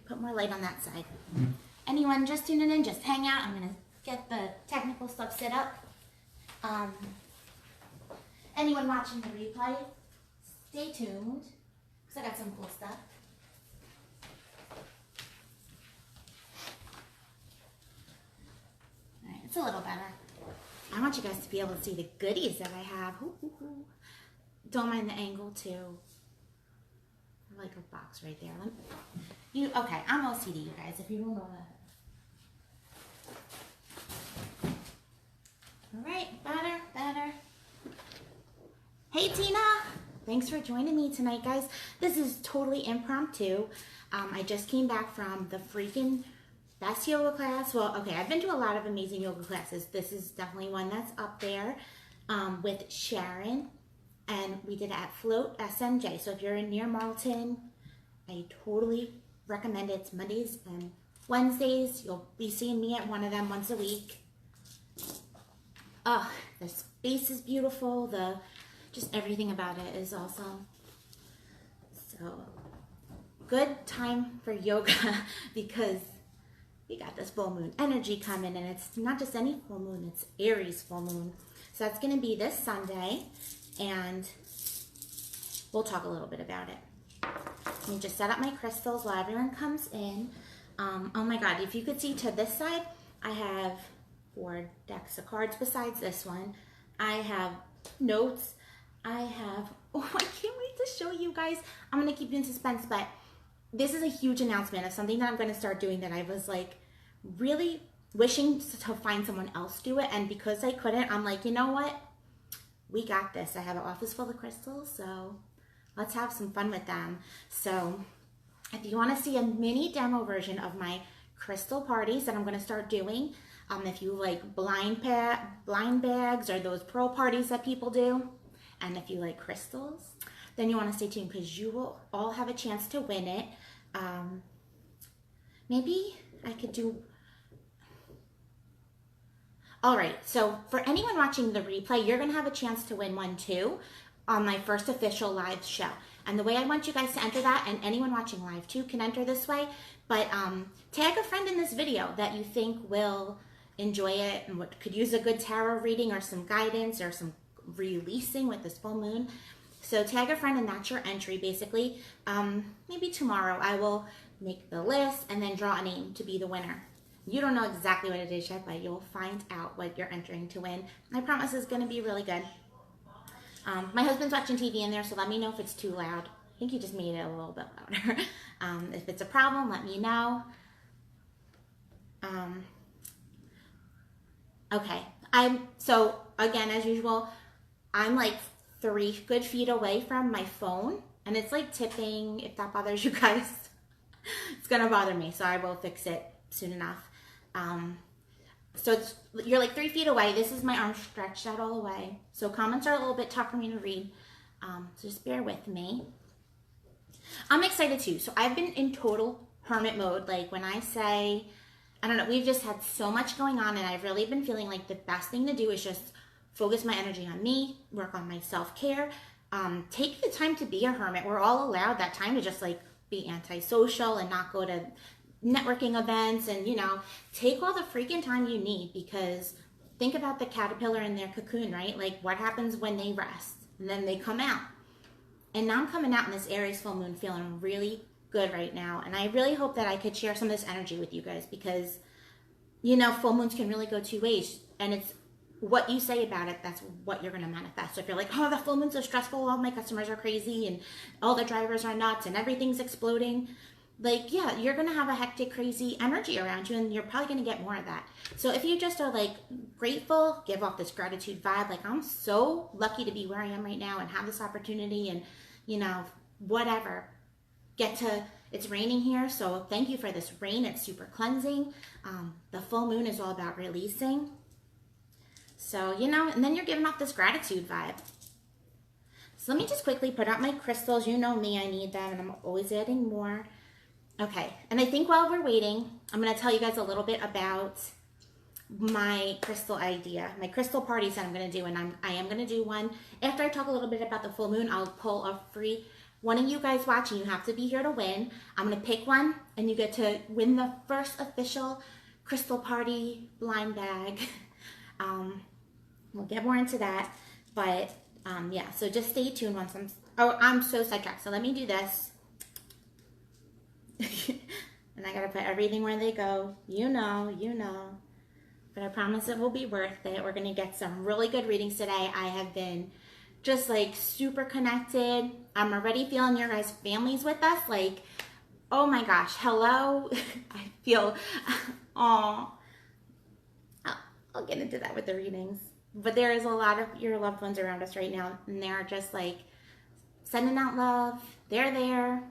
put more light on that side. Anyone just tuning in, just hang out. I'm gonna get the technical stuff set up. Anyone watching the replay, stay tuned, because I got some cool stuff. All right, it's a little better. I want you guys to be able to see the goodies that I have. Ooh, ooh, ooh. Don't mind the angle too. I like a box right there. Okay, I'm OCD, you guys, if you don't know that. All right, better. Hey, Tina. Thanks for joining me tonight, guys. This is totally impromptu. I just came back from the freaking best yoga class. Well, okay, I've been to a lot of amazing yoga classes. This is definitely one that's up there with Sharon. And we did it at Float SMJ. So if you're near Marlton, I totally recommend it. It's Mondays and Wednesdays. You'll be seeing me at one of them once a week. Oh, the space is beautiful. Just everything about it is awesome. So, good time for yoga because we got this full moon energy coming, and it's not just any full moon, it's Aries full moon. So that's going to be this Sunday, and we'll talk a little bit about it. Let me just set up my crystals while everyone comes in. Oh my God, if you could see to this side, I have 4 decks of cards besides this one. I have notes. I can't wait to show you guys. I'm going to keep you in suspense, but this is a huge announcement of something that I'm going to start doing that I was like really wishing to find someone else do it. And because I couldn't, I'm like, you know what? We got this. I have an office full of crystals, so let's have some fun with them. So if you want to see a mini demo version of my crystal parties that I'm going to start doing, if you like blind bags or those pearl parties that people do, and if you like crystals, then you want to stay tuned because you will all have a chance to win it. Maybe I could do... All right, so for anyone watching the replay, you're going to have a chance to win one too on my first official live show. And the way I want you guys to enter that, and anyone watching live too can enter this way, but tag a friend in this video that you think will enjoy it and could use a good tarot reading or some guidance or some releasing with this full moon. So tag a friend and that's your entry basically. Maybe tomorrow I will make the list and then draw a name to be the winner. You don't know exactly what it is yet, but you'll find out what you're entering to win. I promise it's going to be really good. My husband's watching TV in there, so let me know if it's too loud. I think he just made it a little bit louder. If it's a problem, let me know. Okay, so again, as usual, I'm like 3 good feet away from my phone, and it's like tipping. If that bothers you guys, it's gonna bother me, so I will fix it soon enough. So you're like 3 feet away. This is my arm stretched out all the way. So comments are a little bit tough for me to read. So just bear with me. I'm excited too. So I've been in total hermit mode. Like when I say, I don't know, we've just had so much going on, and I've really been feeling like the best thing to do is just focus my energy on me, work on my self-care, take the time to be a hermit. We're all allowed that time to just like be antisocial and not go to networking events, and take all the freaking time you need, because think about the caterpillar in their cocoon, right? Like what happens when they rest and then they come out. And now I'm coming out in this Aries full moon feeling really good right now, and I really hope that I could share some of this energy with you guys, because full moons can really go 2 ways, and it's what you say about it, that's what you're going to manifest. So if you're like, oh, the full moon's so stressful, all my customers are crazy and all the drivers are nuts and everything's exploding, like, yeah, you're going to have a hectic, crazy energy around you, and you're probably going to get more of that. So if you just are like grateful, give off this gratitude vibe, like I'm so lucky to be where I am right now and have this opportunity, and whatever, it's raining here, so thank you for this rain. It's super cleansing. The full moon is all about releasing. So, and then you're giving off this gratitude vibe. So let me just quickly put out my crystals. You know me, I need them, and I'm always adding more. Okay, and I think while we're waiting, I'm going to tell you guys a little bit about my crystal idea, my crystal parties that I'm going to do, and I am going to do one. After I talk a little bit about the full moon, I'll pull a free one of you guys watching, you have to be here to win. I'm going to pick one, and you get to win the first official Crystal Party blind bag. We'll get more into that, but yeah, so just stay tuned once I'm so sidetracked. So let me do this. And I gotta put everything where they go. You know. But I promise it will be worth it. We're gonna get some really good readings today. I have been just like super connected. I'm already feeling your guys' families with us. Like, oh my gosh, hello. I feel, oh, I'll get into that with the readings. But there is a lot of your loved ones around us right now, and they're just like sending out love. They're there.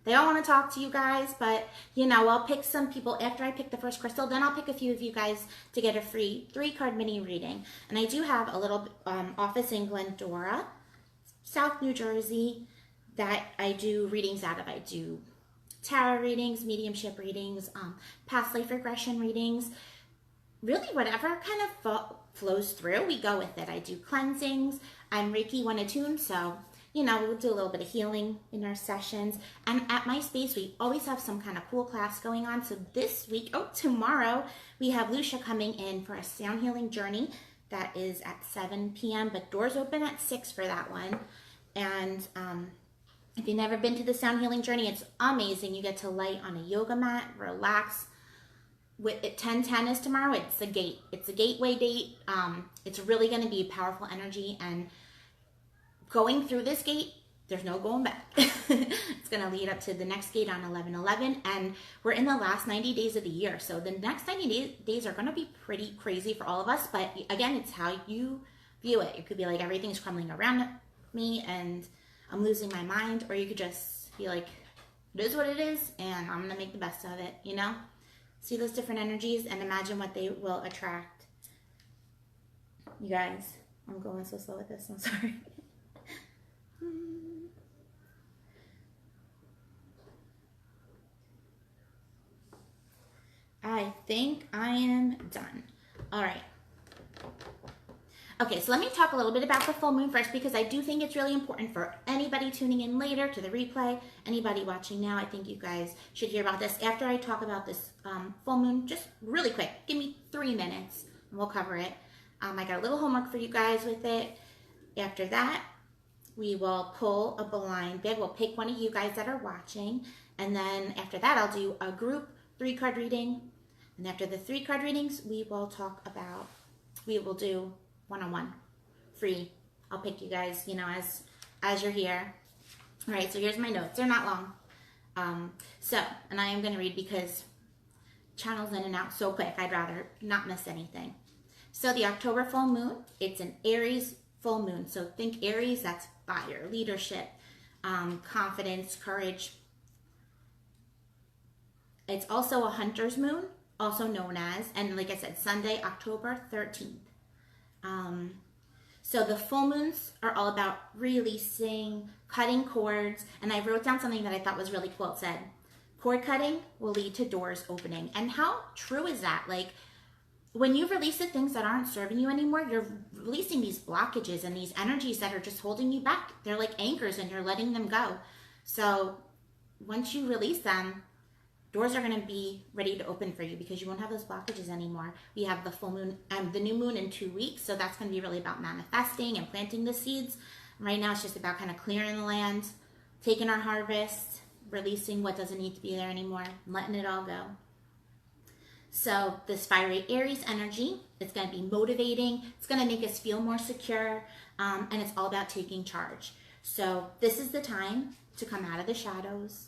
They all want to talk to you guys, but you know, I'll pick some people after I pick the first crystal. Then I'll pick a few of you guys to get a free 3-card mini reading. And I do have a little office in Glendora, South New Jersey, that I do readings out of. I do tarot readings, mediumship readings, past life regression readings. Really, whatever kind of flows through, we go with it. I do cleansings. I'm Reiki 1 attuned, so you know, we'll do a little bit of healing in our sessions. And at my space, we always have some kind of cool class going on. So this week, tomorrow, we have Lucia coming in for a sound healing journey that is at 7 p.m., but doors open at 6 for that one. And if you've never been to the sound healing journey, it's amazing. You get to light on a yoga mat, relax. With 10:10 is tomorrow. It's a gate. It's a gateway date. It's really going to be powerful energy, and going through this gate, there's no going back. It's going to lead up to the next gate on 11/11, and we're in the last 90 days of the year. So the next 90 days are going to be pretty crazy for all of us, but again, it's how you view it. It could be like everything's crumbling around me and I'm losing my mind, or you could just be like, it is what it is, and I'm going to make the best of it, you know? See those different energies and imagine what they will attract. You guys, I'm going so slow with this, I'm sorry. I think I am done. All right. Okay, so let me talk a little bit about the full moon first, because I do think it's really important for anybody tuning in later to the replay, anybody watching now. I think you guys should hear about this after I talk about this full moon, just really quick. Give me 3 minutes and we'll cover it. I got a little homework for you guys with it. After that, we will pull a blind bag. We'll pick one of you guys that are watching, and then after that, I'll do a group 3-card reading. And after the 3-card readings, we will do one-on-one, free. I'll pick you guys, you know, as you're here. All right, so here's my notes. They're not long. And I am going to read because channels in and out so quick. I'd rather not miss anything. So the October full moon, it's an Aries full moon. So think Aries, that's fire, leadership, confidence, courage. It's also a hunter's moon, also known as, and like I said, Sunday, October 13th. So the full moons are all about releasing, cutting cords, and I wrote down something that I thought was really cool. It said, cord cutting will lead to doors opening. And how true is that? Like, when you release the things that aren't serving you anymore, you're releasing these blockages and these energies that are just holding you back. They're like anchors and you're letting them go. So once you release them, doors are going to be ready to open for you because you won't have those blockages anymore. We have the full moon, the new moon in 2 weeks. So that's going to be really about manifesting and planting the seeds. Right now, it's just about kind of clearing the land, taking our harvest, releasing what doesn't need to be there anymore, and letting it all go. So this fiery Aries energy, it's going to be motivating. It's going to make us feel more secure. And it's all about taking charge. So this is the time to come out of the shadows,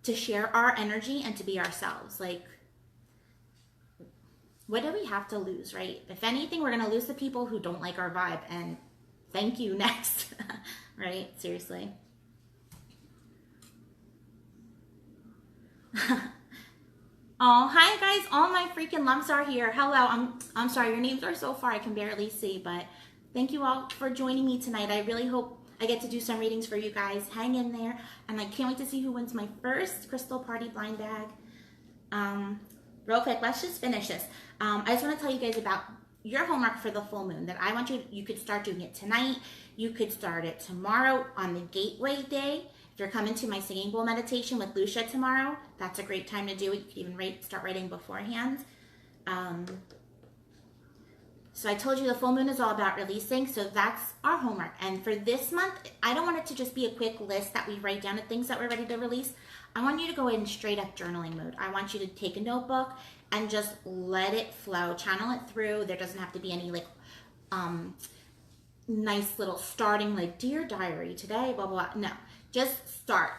to share our energy and to be ourselves. Like, what do we have to lose, right? If anything, we're going to lose the people who don't like our vibe, and thank you next, right? Seriously. Oh, hi guys. All my freaking lumps are here. Hello. I'm sorry. Your names are so far I can barely see, but thank you all for joining me tonight. I really hope I get to do some readings for you guys. Hang in there. And I can't wait to see who wins my first Crystal Party blind bag. Real quick, let's just finish this. I just want to tell you guys about your homework for the full moon that I want you could start doing it tonight. You could start it tomorrow on the gateway day. If you're coming to my singing bowl meditation with Lucia tomorrow, that's a great time to do it. You could even start writing beforehand. So I told you the full moon is all about releasing, so that's our homework. And for this month, I don't want it to just be a quick list that we write down of things that we're ready to release. I want you to go in straight up journaling mode. I want you to take a notebook and just let it flow, channel it through. There doesn't have to be any like nice little starting like, dear diary, today, blah, blah, blah. No, just start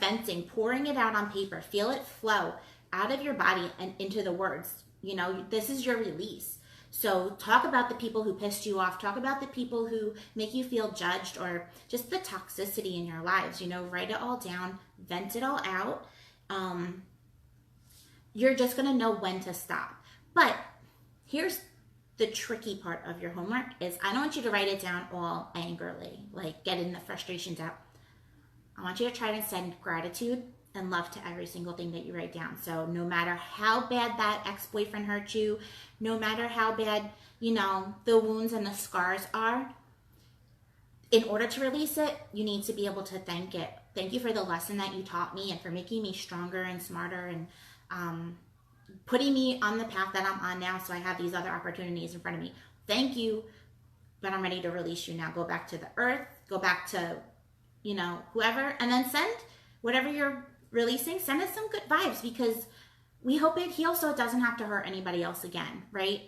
venting, pouring it out on paper. Feel it flow out of your body and into the words. You know, this is your release. So talk about the people who pissed you off. Talk about the people who make you feel judged, or just the toxicity in your lives. You know, write it all down, vent it all out. You're just going to know when to stop. But here's the tricky part of your homework is I don't want you to write it down all angrily, like getting the frustrations out. I want you to try to send gratitude and love to every single thing that you write down. So no matter how bad that ex-boyfriend hurt you, no matter how bad, you know, the wounds and the scars are, in order to release it, you need to be able to thank it. Thank you for the lesson that you taught me and for making me stronger and smarter and putting me on the path that I'm on now, so I have these other opportunities in front of me. Thank you, but I'm ready to release you now. Go back to the earth, go back to, you know, whoever, and then send whatever you're releasing, send us some good vibes, because we hope it heals so it doesn't have to hurt anybody else again, right?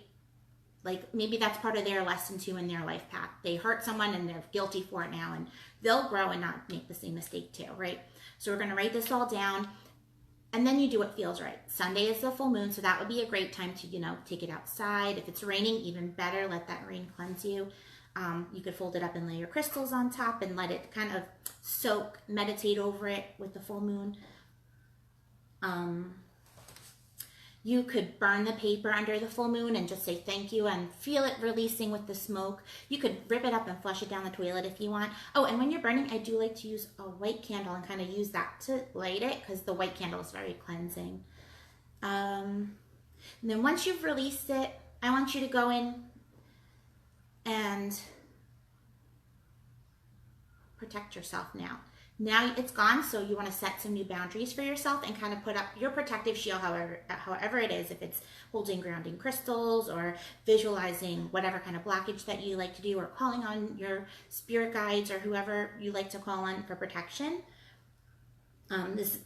Like maybe that's part of their lesson too in their life path. They hurt someone and they're guilty for it now, and they'll grow and not make the same mistake too, right? So we're going to write this all down, and then you do what feels right. Sunday is the full moon, so that would be a great time to, you know, take it outside. If it's raining, even better, let that rain cleanse you. You could fold it up and lay your crystals on top and let it kind of soak, meditate over it with the full moon. You could burn the paper under the full moon and just say thank you and feel it releasing with the smoke. You could rip it up and flush it down the toilet if you want. Oh, and when you're burning, I do like to use a white candle and kind of use that to light it, because the white candle is very cleansing. And then once you've released it, I want you to go in and protect yourself now. Now it's gone, so you want to set some new boundaries for yourself and kind of put up your protective shield, however it is, if it's holding grounding crystals or visualizing whatever kind of blockage that you like to do, or calling on your spirit guides or whoever you like to call on for protection. This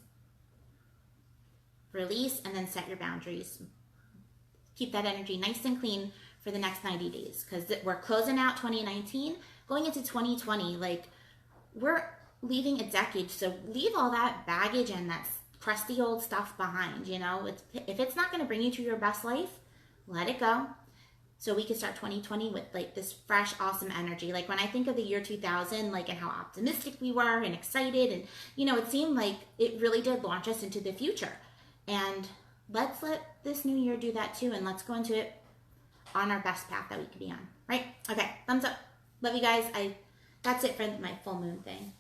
release and then set your boundaries. Keep that energy nice and clean for the next 90 days, because we're closing out 2019, going into 2020. Like, we're leaving a decade, so leave all that baggage and that crusty old stuff behind. You know, if it's not going to bring you to your best life, let it go, so we can start 2020 with like this fresh, awesome energy. Like when I think of the year 2000, like, and how optimistic we were and excited, and you know, it seemed like it really did launch us into the future. And let's let this new year do that too, and let's go into it on our best path that we could be on, right? Okay, thumbs up. Love you guys. That's it for my full moon thing.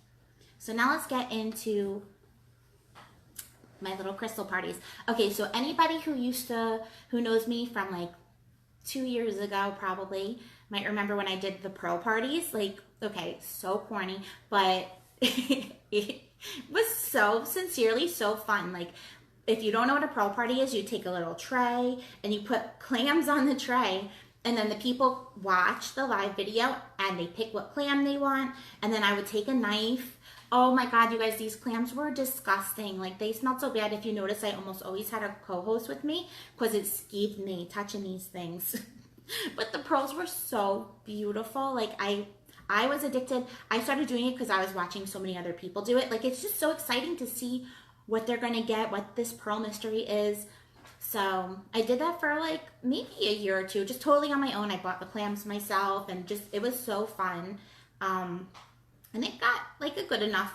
So now let's get into my little crystal parties. Okay, so anybody who knows me from like 2 years ago probably might remember when I did the pearl parties. Like, okay, so corny, but it was so sincerely so fun. Like, if you don't know what a pearl party is, you take a little tray and you put clams on the tray, and then the people watch the live video and they pick what clam they want, and then I would take a knife. Oh my God, you guys, these clams were disgusting. Like, they smelled so bad. If you notice, I almost always had a co-host with me because it skeeved me touching these things. But the pearls were so beautiful. Like, I was addicted. I started doing it because I was watching so many other people do it. Like, it's just so exciting to see what they're going to get, what this pearl mystery is. So I did that for like maybe a year or two, just totally on my own. I bought the clams myself, and just, it was so fun. And it got like a good enough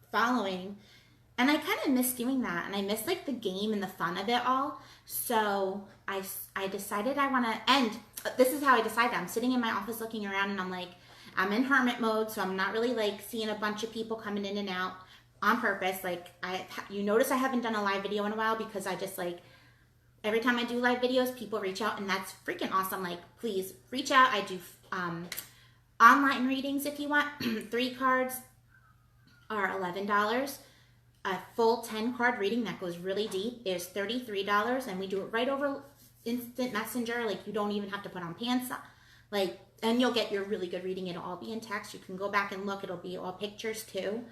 following. And I kind of miss doing that. And I miss like the game and the fun of it all. So I decided I want to end. This is how I decided. I'm sitting in my office looking around, and I'm like, I'm in hermit mode. So I'm not really like seeing a bunch of people coming in and out on purpose. Like, you notice I haven't done a live video in a while because I just like every time I do live videos, people reach out, and that's freaking awesome. Like, please reach out. I do online readings if you want. 3 cards are $11. A full 10 card reading that goes really deep is $33, and we do it right over instant messenger. Like, you don't even have to put on pants, like, and you'll get your really good reading. It'll all be in text. You can go back and look. It'll be all pictures too.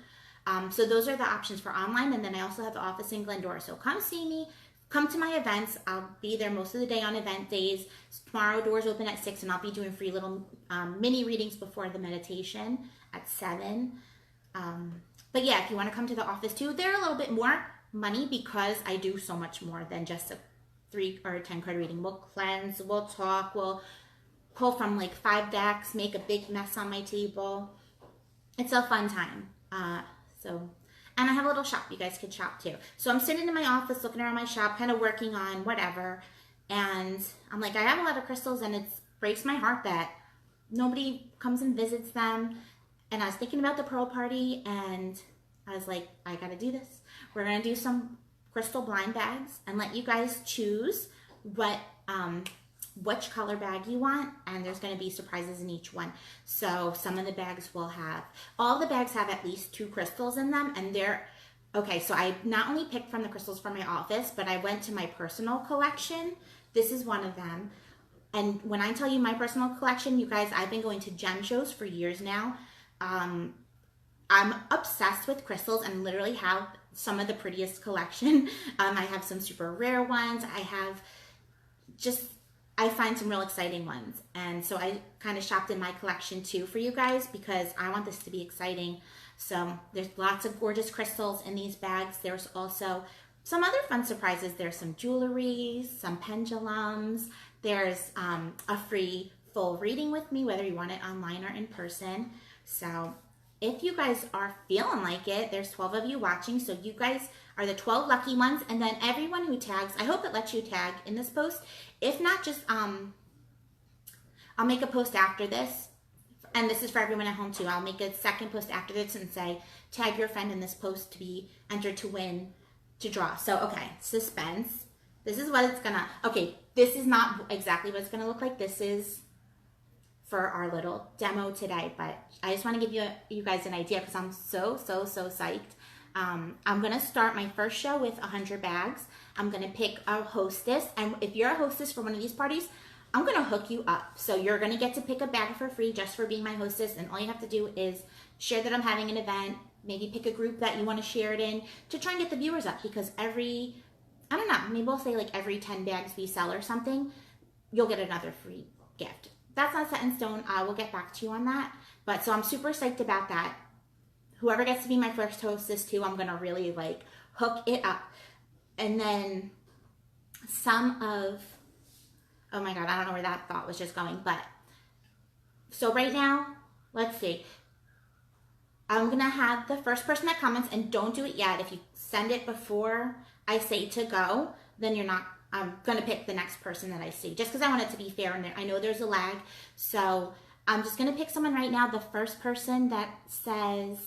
So those are the options for online. And then I also have the office in Glendora. So come see me. Come to my events. I'll be there most of the day on event days. Tomorrow doors open at 6, and I'll be doing free little mini readings before the meditation at 7. But yeah, if you want to come to the office too, they're a little bit more money because I do so much more than just a 3 or 10 card reading. We'll cleanse, we'll talk, we'll pull from like 5 decks, make a big mess on my table. It's a fun time. And I have a little shop. You guys could shop too. So I'm sitting in my office looking around my shop, kind of working on whatever. And I'm like, I have a lot of crystals, and it breaks my heart that nobody comes and visits them. And I was thinking about the Pearl Party, and I was like, I gotta do this. We're gonna do some crystal blind bags and let you guys choose which color bag you want, and there's gonna be surprises in each one. So some of the bags will have, all the bags have at least 2 crystals in them, and they're, okay, so I not only picked from the crystals from my office, but I went to my personal collection. This is one of them. And when I tell you my personal collection, you guys, I've been going to gem shows for years now. I'm obsessed with crystals and literally have some of the prettiest collection. I have some super rare ones. I find some real exciting ones. And so I kind of shopped in my collection too for you guys because I want this to be exciting. So there's lots of gorgeous crystals in these bags. There's also some other fun surprises. There's some jewelry, some pendulums. There's a free full reading with me, whether you want it online or in person. So if you guys are feeling like it, there's 12 of you watching. So you guys are the 12 lucky ones. And then everyone who tags, I hope it lets you tag in this post. If not, just I'll make a post after this. And this is for everyone at home too. I'll make a second post after this and say, tag your friend in this post to be entered to win, to draw. So, okay, suspense. This is what it's gonna, okay, this is not exactly what it's gonna look like. This is for our little demo today, but I just want to give you guys an idea because I'm so psyched. I'm going to start my first show with 100 bags. I'm going to pick a hostess, and if you're a hostess for one of these parties, I'm going to hook you up. So you're going to get to pick a bag for free just for being my hostess, and all you have to do is share that I'm having an event, maybe pick a group that you want to share it in to try and get the viewers up, because I don't know, maybe we'll say like every 10 bags we sell or something, you'll get another free gift. That's not set in stone. I will get back to you on that. But so I'm super psyched about that. Whoever gets to be my first hostess too, I'm going to really like hook it up. And then oh my God, I don't know where that thought was just going. But so right now, let's see. I'm going to have the first person that comments, and don't do it yet. If you send it before I say to go, then I'm going to pick the next person that I see, just because I want it to be fair, and I know there's a lag. So I'm just going to pick someone right now. The first person that says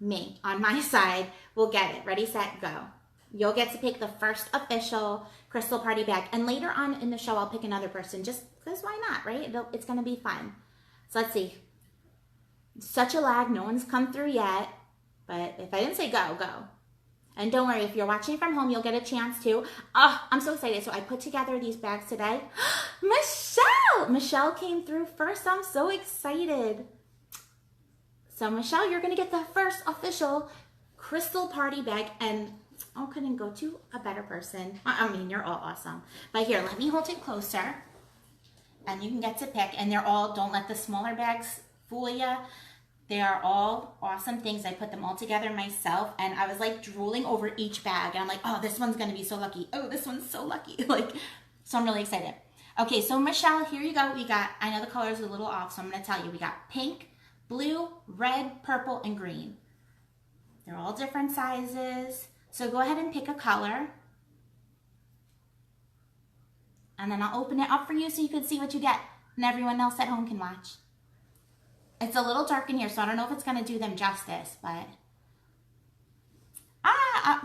me on my side will get it. Ready, set, go. You'll get to pick the first official Crystal Party bag. And later on in the show, I'll pick another person, just because why not, right? It's going to be fun. So let's see. Such a lag. No one's come through yet. But if I didn't say go, go. And don't worry, if you're watching from home, you'll get a chance to. Oh, I'm so excited. So I put together these bags today. Michelle! Michelle came through first. I'm so excited. So Michelle, you're going to get the first official Crystal Party bag. And couldn't go to a better person. I mean, you're all awesome. But here, let me hold it closer. And you can get to pick. And they're all, don't let the smaller bags fool you. They are all awesome things. I put them all together myself, and I was like drooling over each bag, and I'm like, oh, this one's gonna be so lucky. Oh, this one's so lucky. So I'm really excited. Okay, so Michelle, here you go. We got, I know the colors are a little off, so I'm gonna tell you, we got pink, blue, red, purple, and green. They're all different sizes. So go ahead and pick a color. And then I'll open it up for you so you can see what you get, and everyone else at home can watch. It's a little dark in here, so I don't know if it's going to do them justice, but...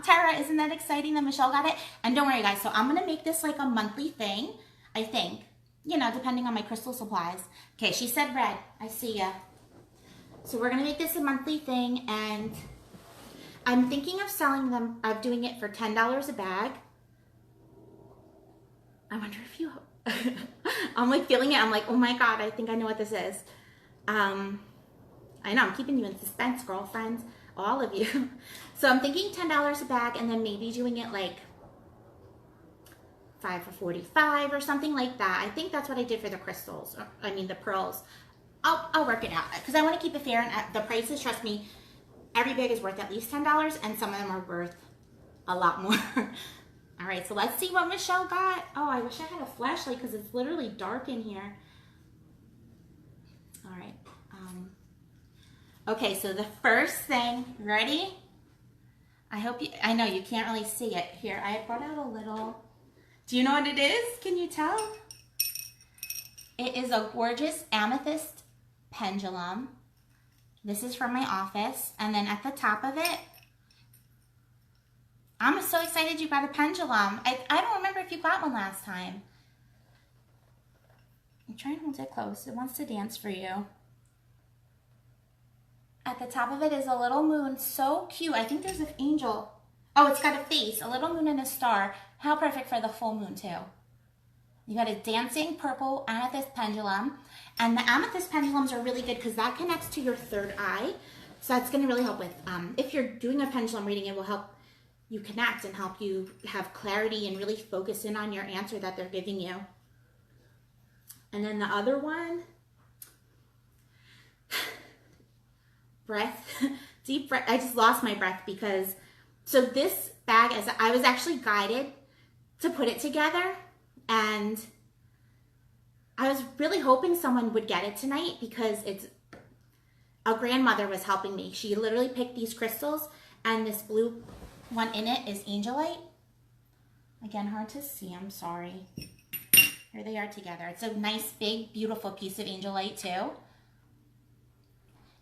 Tara, isn't that exciting that Michelle got it? And don't worry, guys. So I'm going to make this like a monthly thing, I think. You know, depending on my crystal supplies. Okay, she said red. I see ya. So we're going to make this a monthly thing, and I'm thinking of selling them, of doing it for $10 a bag. I wonder if you... I'm like feeling it. I'm like, oh my God, I think I know what this is. I know, I'm keeping you in suspense, girlfriends. All of you. So I'm thinking $10 a bag, and then maybe doing it like 5 for $45 or something like that. I think that's what I did for the crystals. I mean the pearls. I'll work it out because I want to keep it fair, and the prices, trust me, every bag is worth at least $10, and some of them are worth a lot more. All right, so let's see what Michelle got. Oh, I wish I had a flashlight because it's literally dark in here. All right. Okay, so the first thing, ready? I know you can't really see it. Here, I brought out a little. Do you know what it is? Can you tell? It is a gorgeous amethyst pendulum. This is from my office. And then at the top of it, I'm so excited you got a pendulum. I don't remember if you got one last time. I'm trying to hold it close. It wants to dance for you. At the top of it is a little moon. So cute. I think there's an angel. Oh, it's got a face, a little moon and a star. How perfect for the full moon too. You got a dancing purple amethyst pendulum. And the amethyst pendulums are really good because that connects to your third eye. So that's going to really help with, if you're doing a pendulum reading, it will help you connect and help you have clarity and really focus in on your answer that they're giving you. And then the other one, breath, deep breath. I just lost my breath because, so this bag, as I was actually guided to put it together, and I was really hoping someone would get it tonight because it's, a grandmother was helping me. She literally picked these crystals, and this blue one in it is angelite. Again, hard to see, I'm sorry. Here they are together. It's a nice, big, beautiful piece of angelite too.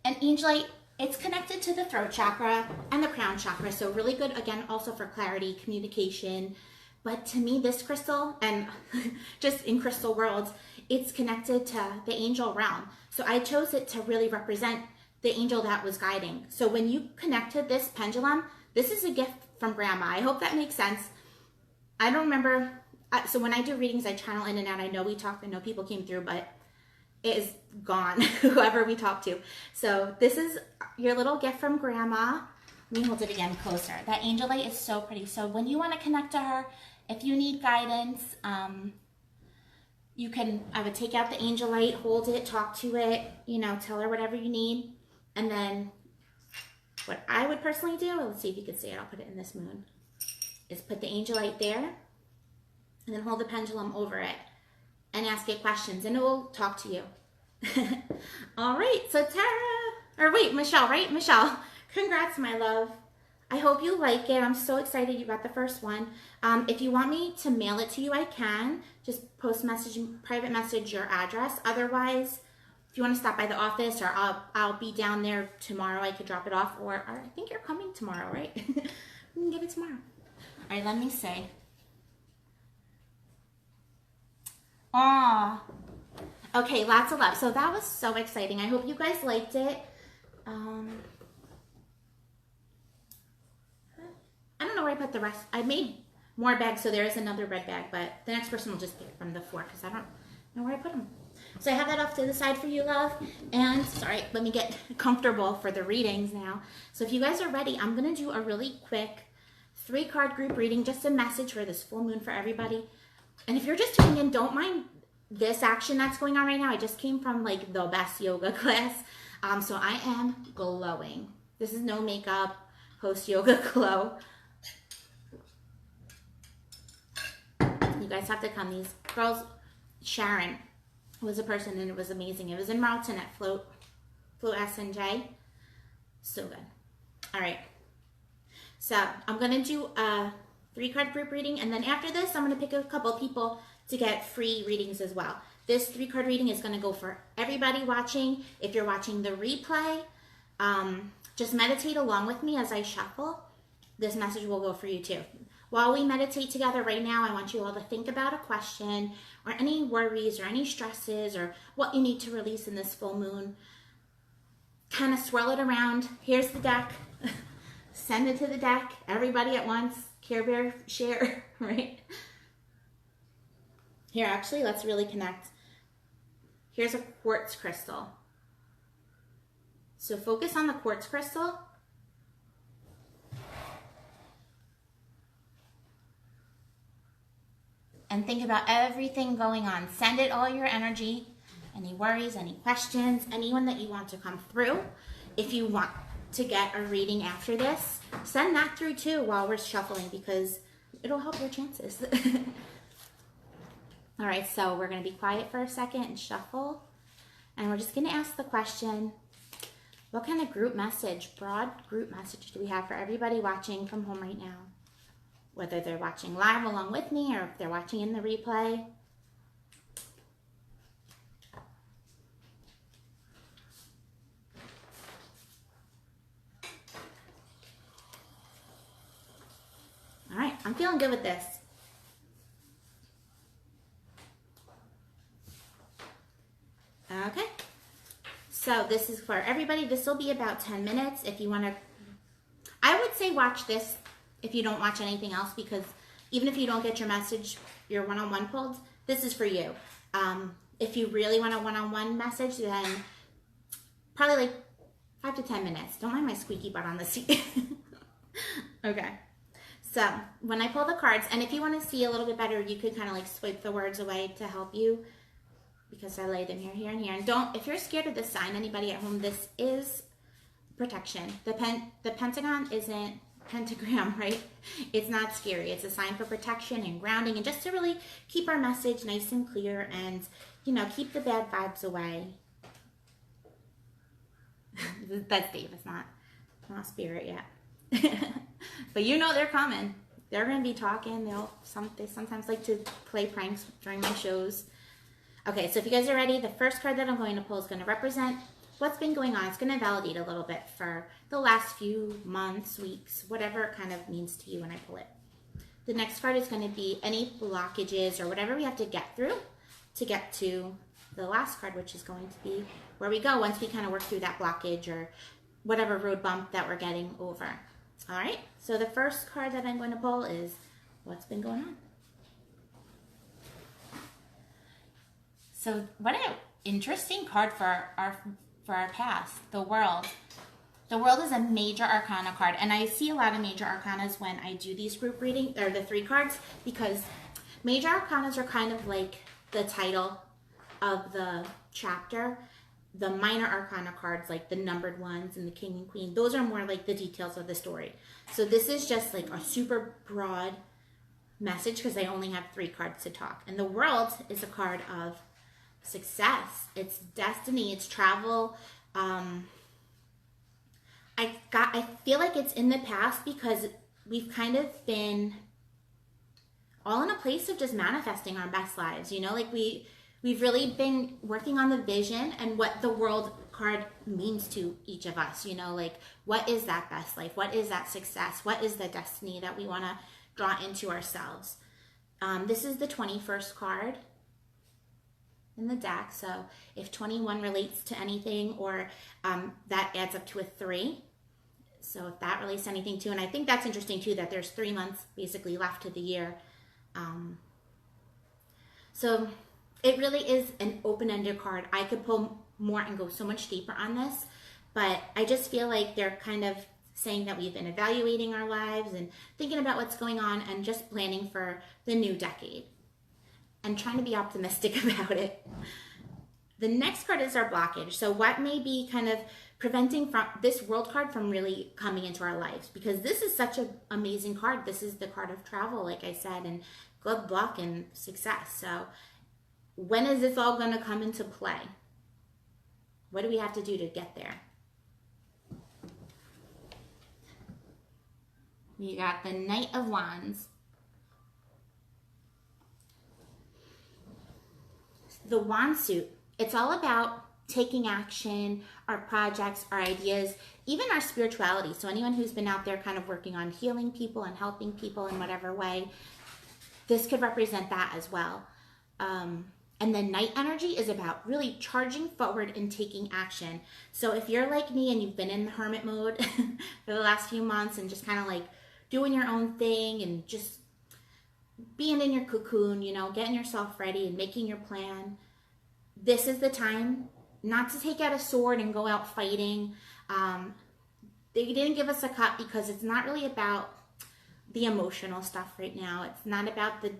And angelite, it's connected to the throat chakra and the crown chakra. So really good, again, also for clarity, communication. But to me, this crystal, and just in crystal worlds, it's connected to the angel realm. So I chose it to really represent the angel that was guiding. So when you connected this pendulum, this is a gift from Grandma. I hope that makes sense. I don't remember. So when I do readings, I channel in and out. I know we talked, I know people came through, but it is gone, whoever we talked to. So this is your little gift from Grandma. Let me hold it again closer. That angelite is so pretty. So when you want to connect to her, if you need guidance, you can, I would take out the angelite, hold it, talk to it, you know, tell her whatever you need. And then what I would personally do, let's see if you can see it, I'll put it in this moon, is put the angelite there and then hold the pendulum over it and ask it questions, and it will talk to you. All right, so Tara, or wait, Michelle, right? Michelle, congrats, my love. I hope you like it. I'm so excited you got the first one. If you want me to mail it to you, I can. Just post message, private message your address. Otherwise, if you want to stop by the office, or I'll be down there tomorrow, I could drop it off, or I think you're coming tomorrow, right? We can give it tomorrow. All right, let me see. Aw. Okay, lots of love. So that was so exciting. I hope you guys liked it. I don't know where I put the rest. I made more bags, so there is another red bag, but the next person will just pick from the 4 because I don't know where I put them. So I have that off to the side for you, love. And sorry, let me get comfortable for the readings now. So if you guys are ready, I'm going to do a really quick 3-card group reading, just a message for this full moon for everybody. And if you're just tuning in, don't mind this action that's going on right now. I just came from like the best yoga class. So I am glowing. This is no makeup, post yoga glow. You guys have to come. These girls, Sharon was a person, and it was amazing. It was in Marlton at Float SNJ. So good. All right. So I'm going to do a 3-card group reading, and then after this, I'm going to pick a couple people to get free readings as well. This 3-card reading is going to go for everybody watching. If you're watching the replay, just meditate along with me as I shuffle. this message will go for you too. While we meditate together right now, I want you all to think about a question or any worries or any stresses or what you need to release in this full moon. Kind of swirl it around. Here's the deck. Send it to the deck. Everybody at once. Care Bear share, right? Here, actually, let's really connect. Here's a quartz crystal. So focus on the quartz crystal. And think about everything going on. Send it all your energy. Any worries, any questions, anyone that you want to come through. If you want to get a reading after this, send that through too while we're shuffling, because it'll help your chances. All right, so we're going to be quiet for a second and shuffle. And we're just going to ask the question, what kind of group message, broad group message do we have for everybody watching from home right now? Whether they're watching live along with me or if they're watching in the replay. All right, I'm feeling good with this. Okay, so this is for everybody. This will be about 10 minutes. If you want to, I would say watch this if you don't watch anything else, because even if you don't get your message, your one-on-one pulled, this is for you. If you really want a one-on-one message, then probably like 5 to 10 minutes. Don't mind my squeaky butt on the seat. Okay. So when I pull the cards, and if you want to see a little bit better, you could kind of like swipe the words away to help you, because I lay them here, here, and here. And don't, if you're scared of this sign, anybody at home, this is protection. The pentagon isn't pentagram, right? It's not scary. It's a sign for protection and grounding, and just to really keep our message nice and clear, and, you know, keep the bad vibes away. That's Dave. It's not spirit yet. But you know they're coming. They're going to be talking. They sometimes like to play pranks during my shows. Okay, so if you guys are ready, the first card that I'm going to pull is going to represent what's been going on. It's going to validate a little bit for the last few months, weeks, whatever it kind of means to you when I pull it. The next card is going to be any blockages or whatever we have to get through to get to the last card, which is going to be where we go once we kind of work through that blockage or whatever road bump that we're getting over. All right, so the first card that I'm going to pull is what's been going on. So what an interesting card for our past, the World. The World is a major arcana card, and I see a lot of major arcanas when I do these group reading, or the 3 cards, because major arcanas are kind of like the title of the chapter. The minor arcana cards, like the numbered ones and the king and queen, those are more like the details of the story. So this is just like a super broad message because I only have 3 cards to talk. And the World is a card of success. It's destiny. It's travel. I feel like it's in the past because we've kind of been all in a place of just manifesting our best lives. You know, like we've really been working on the vision and what the World card means to each of us. You know, like what is that best life? What is that success? What is the destiny that we want to draw into ourselves? This is the 21st card in the deck. So if 21 relates to anything, or that adds up to a 3. So if that relates to anything too, and I think that's interesting too, that there's 3 months basically left to the year. So it really is an open-ended card. I could pull more and go so much deeper on this, but I just feel like they're kind of saying that we've been evaluating our lives and thinking about what's going on and just planning for the new decade and trying to be optimistic about it. The next card is our blockage. So what may be kind of preventing from this World card from really coming into our lives, because this is such an amazing card. This is the card of travel, like I said, and good luck and success. So when is this all going to come into play? What do we have to do to get there? We got the Knight of Wands. The Wand suit. It's all about taking action, our projects, our ideas, even our spirituality. So anyone who's been out there kind of working on healing people and helping people in whatever way, this could represent that as well. And then night energy is about really charging forward and taking action. So if you're like me and you've been in the hermit mode for the last few months and just kind of like doing your own thing and just being in your cocoon, you know, getting yourself ready and making your plan, this is the time not to take out a sword and go out fighting. They didn't give us a cut because it's not really about the emotional stuff right now. It's not about the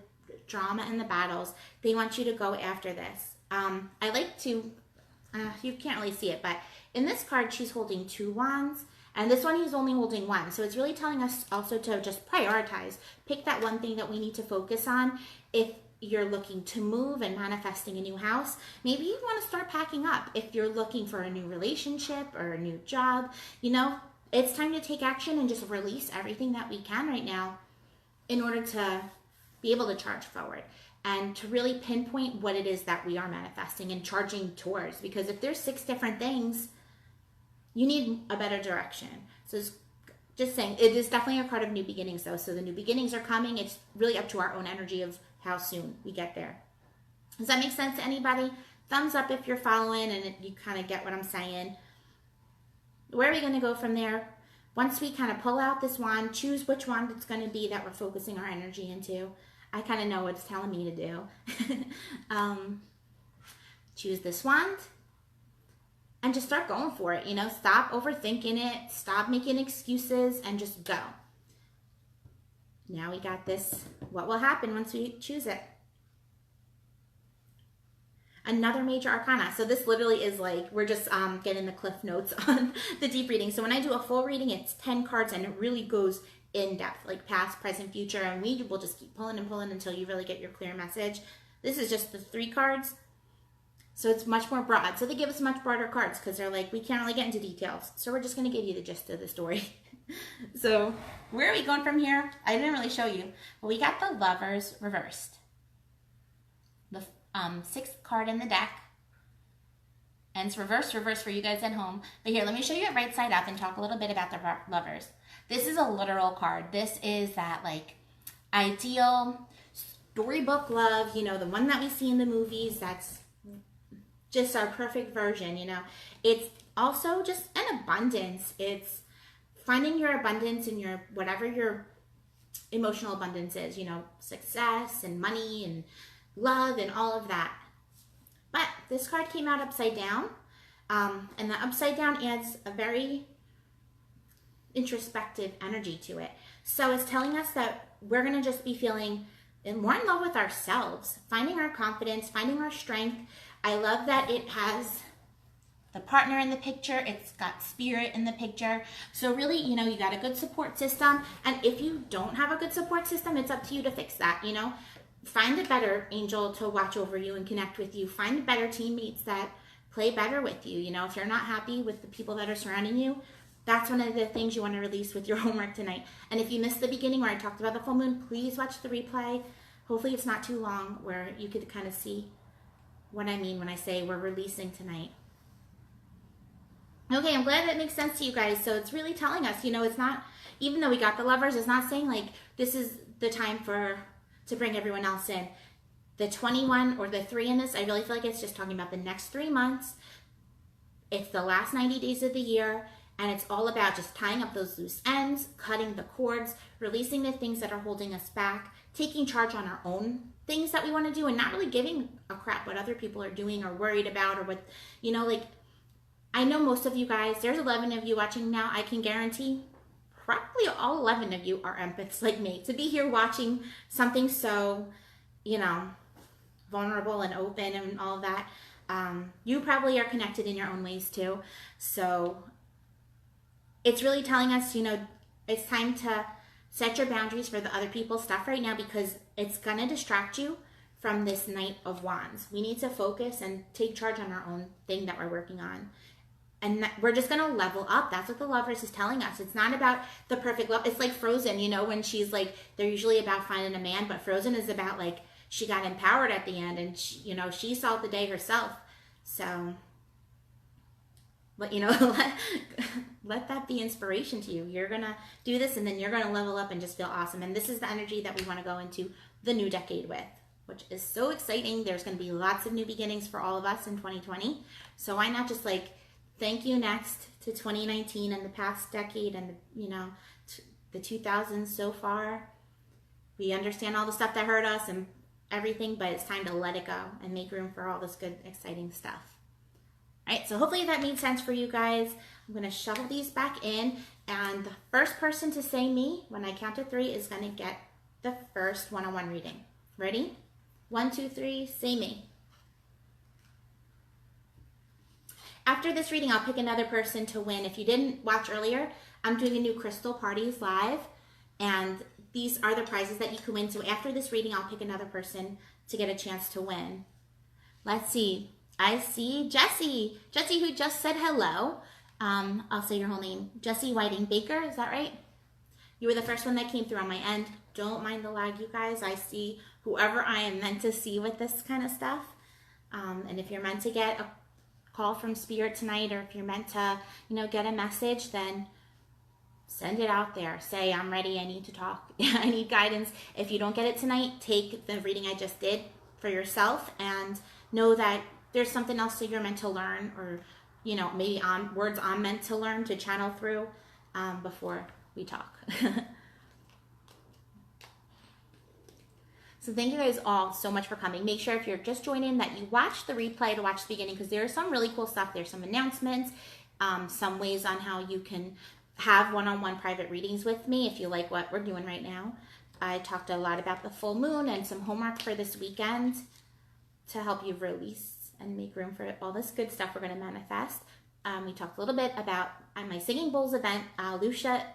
drama and the battles. They want you to go after this. I like to, you can't really see it, but in this card, she's holding 2 wands, and this one he's only holding 1. So it's really telling us also to just prioritize. Pick that one thing that we need to focus on. If you're looking to move and manifesting a new house, maybe you want to start packing up. If you're looking for a new relationship or a new job, you know, it's time to take action and just release everything that we can right now in order to be able to charge forward and to really pinpoint what it is that we are manifesting and charging towards. Because if there's 6 different things, you need a better direction. So it's just saying, it is definitely a card of new beginnings though. So the new beginnings are coming. It's really up to our own energy of how soon we get there. Does that make sense to anybody? Thumbs up if you're following and you kind of get what I'm saying. Where are we going to go from there? Once we kind of pull out this wand, choose which wand it's going to be that we're focusing our energy into. I kind of know what it's telling me to do. Choose this wand and just start going for it. You know, stop overthinking it, stop making excuses, and just go. Now we got this. What will happen once we choose it? Another major arcana. So this literally is like, we're just getting the cliff notes on the deep reading. So when I do a full reading, it's 10 cards and it really goes in depth, like past, present, future, and we will just keep pulling and pulling until you really get your clear message. This is just the 3 cards, so it's much more broad. So they give us much broader cards because they're like, we can't really get into details, so we're just going to give you the gist of the story. So where are we going from here? I didn't really show you, but we got the Lovers reversed, the 6th card in the deck, and it's reverse for you guys at home. But here, let me show you it right side up and talk a little bit about the Lovers. This is a literal card. This is that like ideal storybook love, you know, the one that we see in the movies. That's just our perfect version, you know. It's also just an abundance. It's finding your abundance in your, whatever your emotional abundance is, you know, success and money and love and all of that. But this card came out upside down, and the upside down adds a very introspective energy to it. So it's telling us that we're going to just be feeling more in love with ourselves, finding our confidence, finding our strength. I love that it has the partner in the picture. It's got spirit in the picture. So really, you know, you got a good support system. And if you don't have a good support system, it's up to you to fix that, you know. Find a better angel to watch over you and connect with you. Find better teammates that play better with you. You know, if you're not happy with the people that are surrounding you, that's one of the things you want to release with your homework tonight. And if you missed the beginning where I talked about the full moon, please watch the replay. Hopefully it's not too long where you could kind of see what I mean when I say we're releasing tonight. Okay, I'm glad that makes sense to you guys. So it's really telling us, you know, it's not, even though we got the Lovers, it's not saying like this is the time to bring everyone else in. The 21 or the 3 in this, I really feel like it's just talking about the next 3 months. It's the last 90 days of the year, and it's all about just tying up those loose ends, cutting the cords, releasing the things that are holding us back, taking charge on our own things that we want to do, and not really giving a crap what other people are doing or worried about, or what, you know, like, I know most of you guys, there's 11 of you watching now. I can guarantee probably all 11 of you are empaths like me. To be here watching something so, you know, vulnerable and open and all of that, you probably are connected in your own ways too. So it's really telling us, you know, it's time to set your boundaries for the other people's stuff right now, because it's going to distract you from this Knight of Wands. We need to focus and take charge on our own thing that we're working on. And we're just going to level up. That's what the Lovers is telling us. It's not about the perfect love. It's like Frozen, you know, when she's like, they're usually about finding a man, but Frozen is about like, she got empowered at the end, and she, you know, she solved the day herself. So let let that be inspiration to you. You're gonna do this, and then you're gonna level up and just feel awesome. And this is the energy that we want to go into the new decade with, which is so exciting. There's going to be lots of new beginnings for all of us in 2020. So why not just like thank you next to 2019 and the past decade and the 2000s so far. We understand all the stuff that hurt us and everything, but it's time to let it go and make room for all this good, exciting stuff. All right, so hopefully that made sense for you guys. I'm going to shovel these back in, and the first person to say me when I count to 3 is going to get the first one-on-one reading. Ready? 1, 2, 3, say me. After this reading, I'll pick another person to win. If you didn't watch earlier, I'm doing a new Crystal Parties live, and these are the prizes that you can win. So after this reading, I'll pick another person to get a chance to win. Let's see. I see Jessie. Jessie, who just said hello. I'll say your whole name. Jessie Whiting Baker, is that right? You were the first one that came through on my end. Don't mind the lag, you guys. I see whoever I am meant to see with this kind of stuff. And if you're meant to get a call from Spirit tonight, or if you're meant to, get a message, then send it out there. Say, I'm ready. I need to talk. I need guidance. If you don't get it tonight, take the reading I just did for yourself and know that there's something else that you're meant to learn, or, maybe words I'm meant to learn to channel through before we talk. So thank you guys all so much for coming. Make sure if you're just joining that you watch the replay to watch the beginning, because there's some really cool stuff. There's some announcements, some ways on how you can have one-on-one private readings with me if you like what we're doing right now. I talked a lot about the full moon and some homework for this weekend to help you release and make room for all this good stuff we're going to manifest. We talked a little bit about my Singing Bowls event. Lucia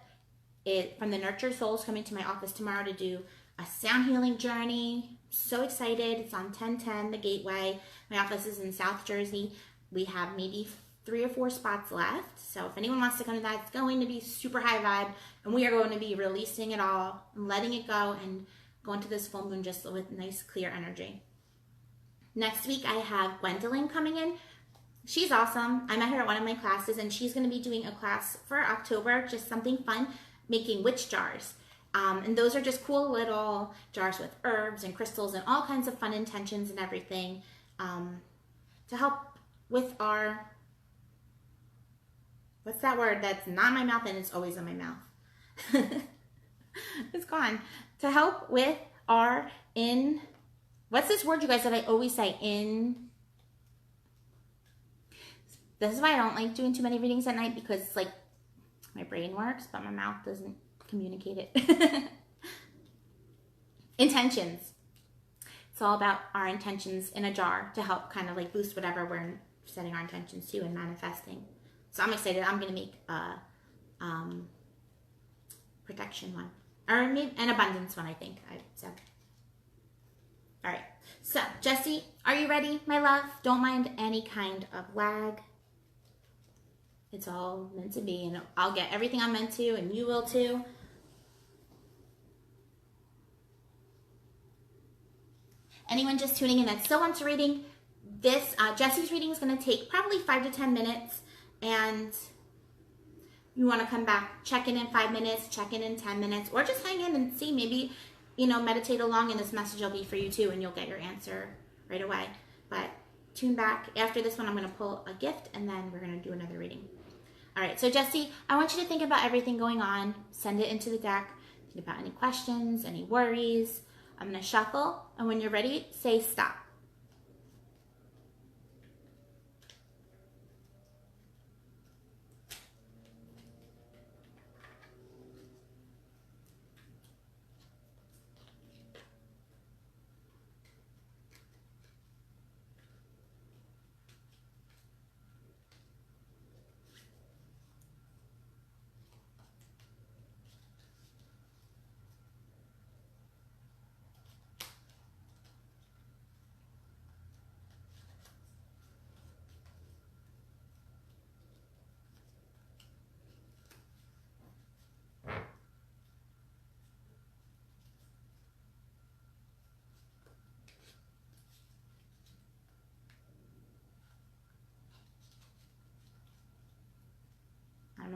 from the Nurture Souls coming to my office tomorrow to do a sound healing journey. So excited. It's on 1010 the Gateway. My office is in South Jersey. We have maybe 3 or 4 spots left. So if anyone wants to come to that, it's going to be super high vibe, and we are going to be releasing it all and letting it go and going to this full moon just with nice clear energy. Next week I have Gwendolyn coming in. She's awesome. I met her at one of my classes, and she's going to be doing a class for October, just something fun, making witch jars. And those are just cool little jars with herbs and crystals and all kinds of fun intentions and everything to help with our, what's that word that's not in my mouth and it's always in my mouth? It's gone. To help with our what's this word, you guys, that I always say? This is why I don't like doing too many readings at night, because it's like my brain works, but my mouth doesn't communicate it. Intentions. It's all about our intentions in a jar to help kind of like boost whatever we're setting our intentions to and manifesting. So I'm excited. I'm going to make a protection one, or maybe an abundance one, I think I said. All right. So Jessie, are you ready, my love? Don't mind any kind of lag. It's all meant to be, and I'll get everything I'm meant to, and you will too. Anyone just tuning in that still wants a reading, this Jessie's reading is going to take probably 5 to 10 minutes, and you want to come back, check in 5 minutes, check in 10 minutes, or just hang in and see, maybe, meditate along, and this message will be for you too, and you'll get your answer right away. But tune back. After this one, I'm going to pull a gift, and then we're going to do another reading. All right, so Jessie, I want you to think about everything going on. Send it into the deck. Think about any questions, any worries. I'm going to shuffle, and when you're ready, say stop.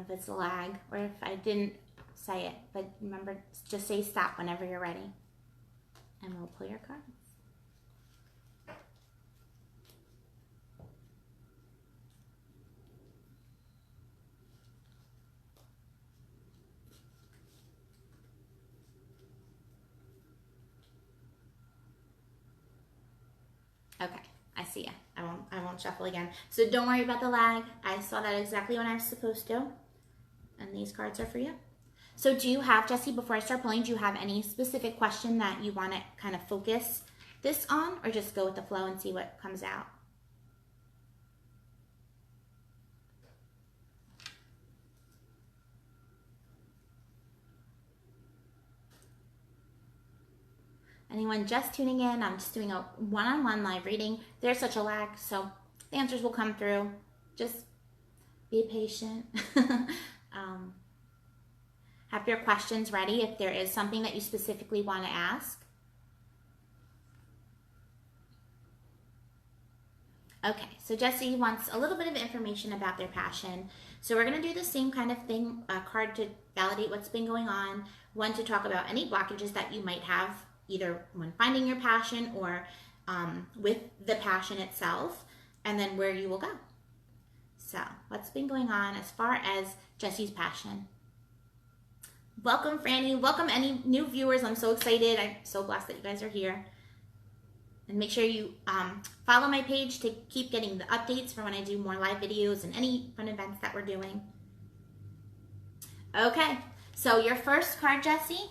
know if it's a lag or if I didn't say it, but remember, just say stop whenever you're ready. And we'll pull your cards. Okay, I see ya. I won't shuffle again. So don't worry about the lag. I saw that exactly when I was supposed to. And these cards are for you. So do you have, Jesse, before I start pulling, do you have any specific question that you want to kind of focus this on, or just go with the flow and see what comes out? Anyone just tuning in, I'm just doing a one-on-one live reading. There's such a lag, so the answers will come through. Just be patient. Have your questions ready if there is something that you specifically want to ask. Okay, so Jesse wants a little bit of information about their passion. So we're going to do the same kind of thing, a card to validate what's been going on, one to talk about any blockages that you might have, either when finding your passion or with the passion itself, and then where you will go. So what's been going on as far as Jesse's passion? Welcome, Franny. Welcome any new viewers. I'm so excited. I'm so blessed that you guys are here. And make sure you follow my page to keep getting the updates for when I do more live videos and any fun events that we're doing. Okay, so your first card, Jesse,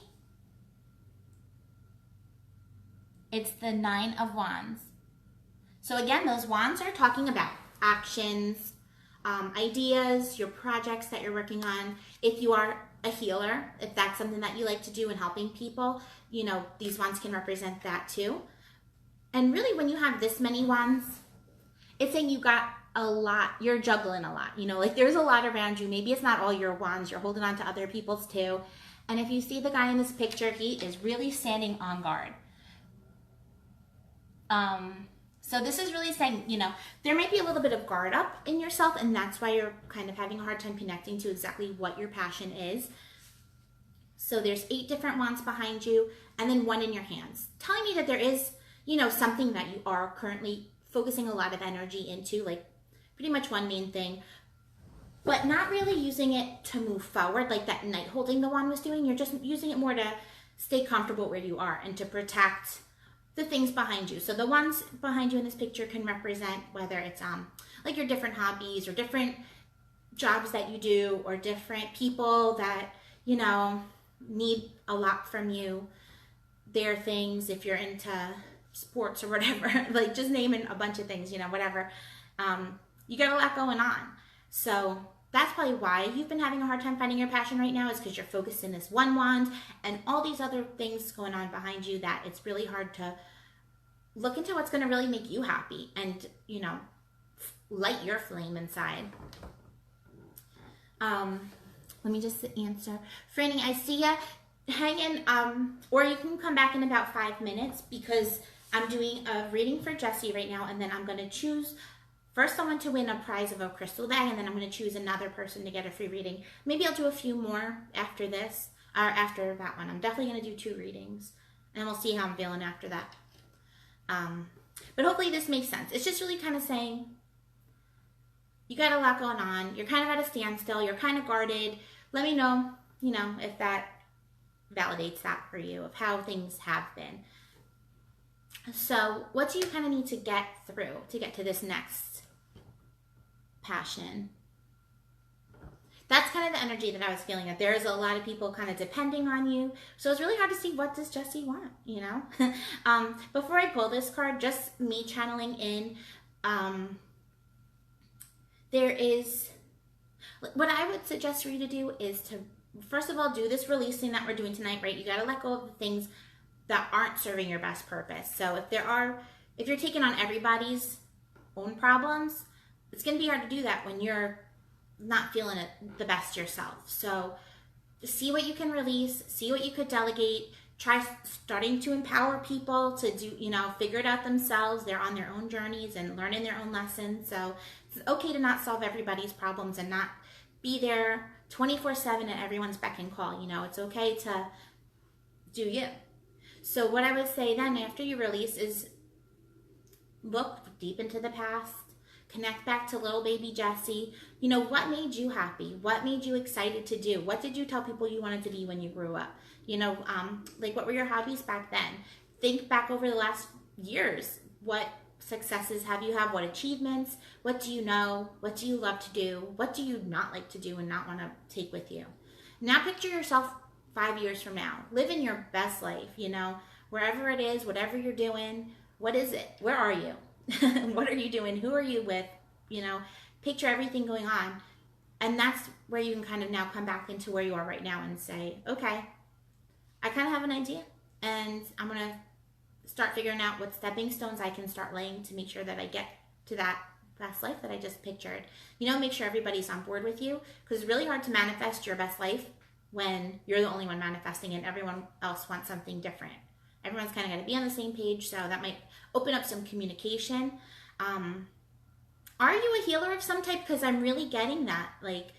it's the Nine of Wands. So again, those wands are talking about actions, ideas, your projects that you're working on. If you are a healer, if that's something that you like to do in helping people, you know, these wands can represent that too. And really, when you have this many wands, it's saying you got a lot, you're juggling a lot, you know, like there's a lot around you. Maybe it's not all your wands, you're holding on to other people's too. And if you see the guy in this picture, he is really standing on guard. So this is really saying, you know, there might be a little bit of guard up in yourself, and that's why you're kind of having a hard time connecting to exactly what your passion is. So there's 8 different wands behind you, and then 1 in your hands, telling me that there is, you know, something that you are currently focusing a lot of energy into, like pretty much one main thing, but not really using it to move forward like that knight holding the wand was doing. You're just using it more to stay comfortable where you are and to protect the things behind you. So the ones behind you in this picture can represent whether it's like your different hobbies or different jobs that you do, or different people that, you know, need a lot from you. Their things, if you're into sports or whatever, like just naming a bunch of things, you know, whatever. You got a lot going on. So that's probably why you've been having a hard time finding your passion right now, is because you're focused in this one wand and all these other things going on behind you that it's really hard to look into what's going to really make you happy and, you know, light your flame inside. Let me just answer. Franny, I see ya. Hang in, or you can come back in about 5 minutes, because I'm doing a reading for Jesse right now, and then I'm going to choose first someone to win a prize of a crystal bag, and then I'm going to choose another person to get a free reading. Maybe I'll do a few more after this, or after that one. I'm definitely going to do 2 readings, and we'll see how I'm feeling after that. But hopefully this makes sense. It's just really kind of saying, you got a lot going on. You're kind of at a standstill. You're kind of guarded. Let me know, you know, if that validates that for you, of how things have been. So what do you kind of need to get through to get to this next passion? That's kind of the energy that I was feeling, that there's a lot of people kind of depending on you. So it's really hard to see, what does Jesse want, you know? Before I pull this card, just me channeling in, there is, what I would suggest for you to do is to, first of all, do this releasing that we're doing tonight, right? You got to let go of the things that aren't serving your best purpose. So if you're taking on everybody's own problems, it's going to be hard to do that when you're not feeling it the best yourself. So see what you can release, see what you could delegate, try starting to empower people to do, you know, figure it out themselves. They're on their own journeys and learning their own lessons. So it's okay to not solve everybody's problems and not be there 24/7 at everyone's beck and call. You know, it's okay to do you. So what I would say then after you release is look deep into the past, connect back to little baby Jessie. You know, what made you happy? What made you excited to do? What did you tell people you wanted to be when you grew up? You know, like what were your hobbies back then? Think back over the last years. What successes have you had? What achievements? What do you know? What do you love to do? What do you not like to do and not want to take with you? Now picture yourself 5 years from now. Living your best life, you know, wherever it is, whatever you're doing. What is it? Where are you? What are you doing? Who are you with? You know, picture everything going on. And that's where you can kind of now come back into where you are right now and say, okay, I kind of have an idea, and I'm going to start figuring out what stepping stones I can start laying to make sure that I get to that best life that I just pictured. You know, make sure everybody's on board with you, because it's really hard to manifest your best life when you're the only one manifesting and everyone else wants something different. Everyone's kind of got to be on the same page, so that might open up some communication. Are you a healer of some type? Because I'm really getting that, like,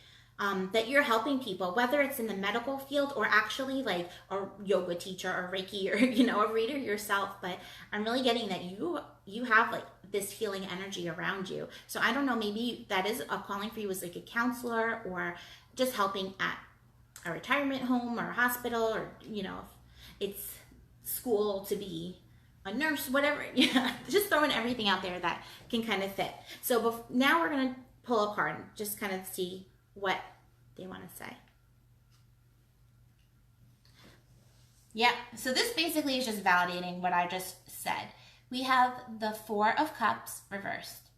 that you're helping people, whether it's in the medical field or actually like a yoga teacher or Reiki or, you know, a reader yourself. But I'm really getting that you have like this healing energy around you. So I don't know, maybe that is a calling for you as like a counselor, or just helping at a retirement home or a hospital, or, you know, if it's school to be a nurse, whatever. Yeah, just throwing everything out there that can kind of fit. So now we're going to pull a card and just kind of see what they want to say. Yeah, so this basically is just validating what I just said. We have the Four of Cups reversed.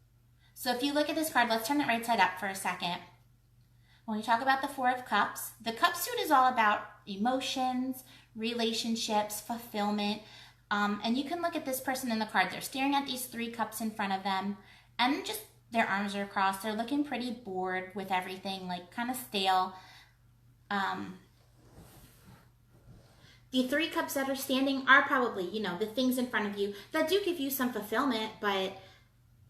So if you look at this card, let's turn it right side up for a second. When we talk about the Four of Cups, the cup suit is all about emotions, relationships, fulfillment. And you can look at this person in the card. They're staring at these 3 cups in front of them, and just their arms are crossed. They're looking pretty bored with everything, like kind of stale. The 3 cups that are standing are probably, you know, the things in front of you that do give you some fulfillment, but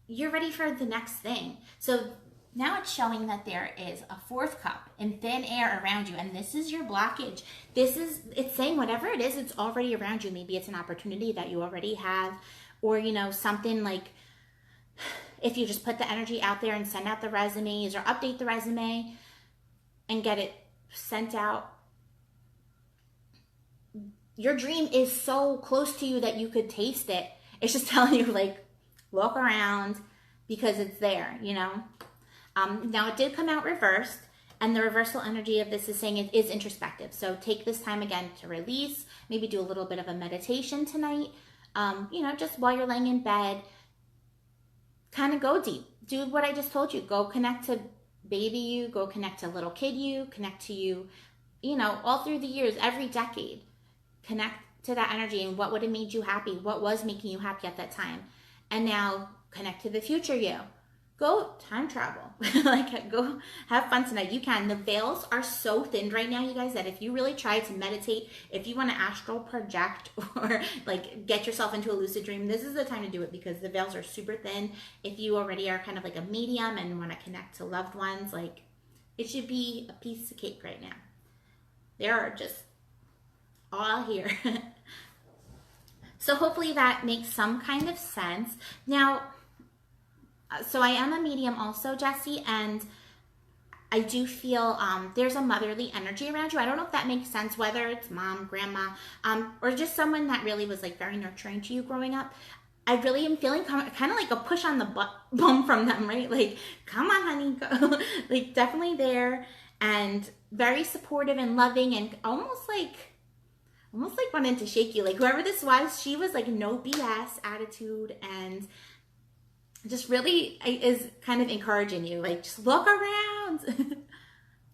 you're ready for the next thing. So now it's showing that there is a 4th cup in thin air around you, and this is your blockage. It's saying whatever it is, it's already around you. Maybe it's an opportunity that you already have, or, you know, something like, if you just put the energy out there and send out the resumes or update the resume and get it sent out, your dream is so close to you that you could taste it. It's just telling you, like, look around because it's there, you know. Now it did come out reversed, and the reversal energy of this is saying it is introspective. So take this time again to release, maybe do a little bit of a meditation tonight, you know, just while you're laying in bed. Kind of go deep. Do what I just told you. Go connect to baby you. Go connect to little kid you. Connect to you, you know, all through the years, every decade. Connect to that energy and what would have made you happy. What was making you happy at that time. And now connect to the future you. Go time travel. Like, go have fun tonight. You can. The veils are so thin right now, you guys, that if you really try to meditate, if you want to astral project or like get yourself into a lucid dream, this is the time to do it, because the veils are super thin. If you already are kind of like a medium and want to connect to loved ones, like, it should be a piece of cake right now. They are just all here. So hopefully that makes some kind of sense. Now, so I am a medium also, Jessie, and I do feel there's a motherly energy around you. I don't know if that makes sense, whether it's mom, grandma, or just someone that really was like very nurturing to you growing up. I really am feeling kind of like a push on the bum from them, right? Like, come on, honey, go. Like, definitely there, and very supportive and loving, and almost like wanting to shake you. Like, whoever this was, she was like no BS attitude, and just really is kind of encouraging you, like, just look around.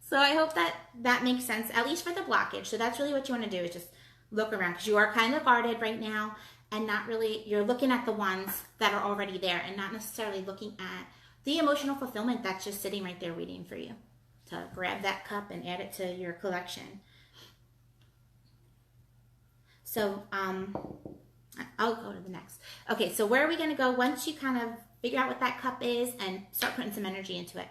So I hope that makes sense, at least for the blockage. So that's really what you want to do, is just look around, because you are kind of guarded right now, and not really, you're looking at the ones that are already there and not necessarily looking at the emotional fulfillment that's just sitting right there waiting for you to grab that cup and add it to your collection. So I'll go to the next. Okay, so where are we going to go once you kind of figure out what that cup is and start putting some energy into it?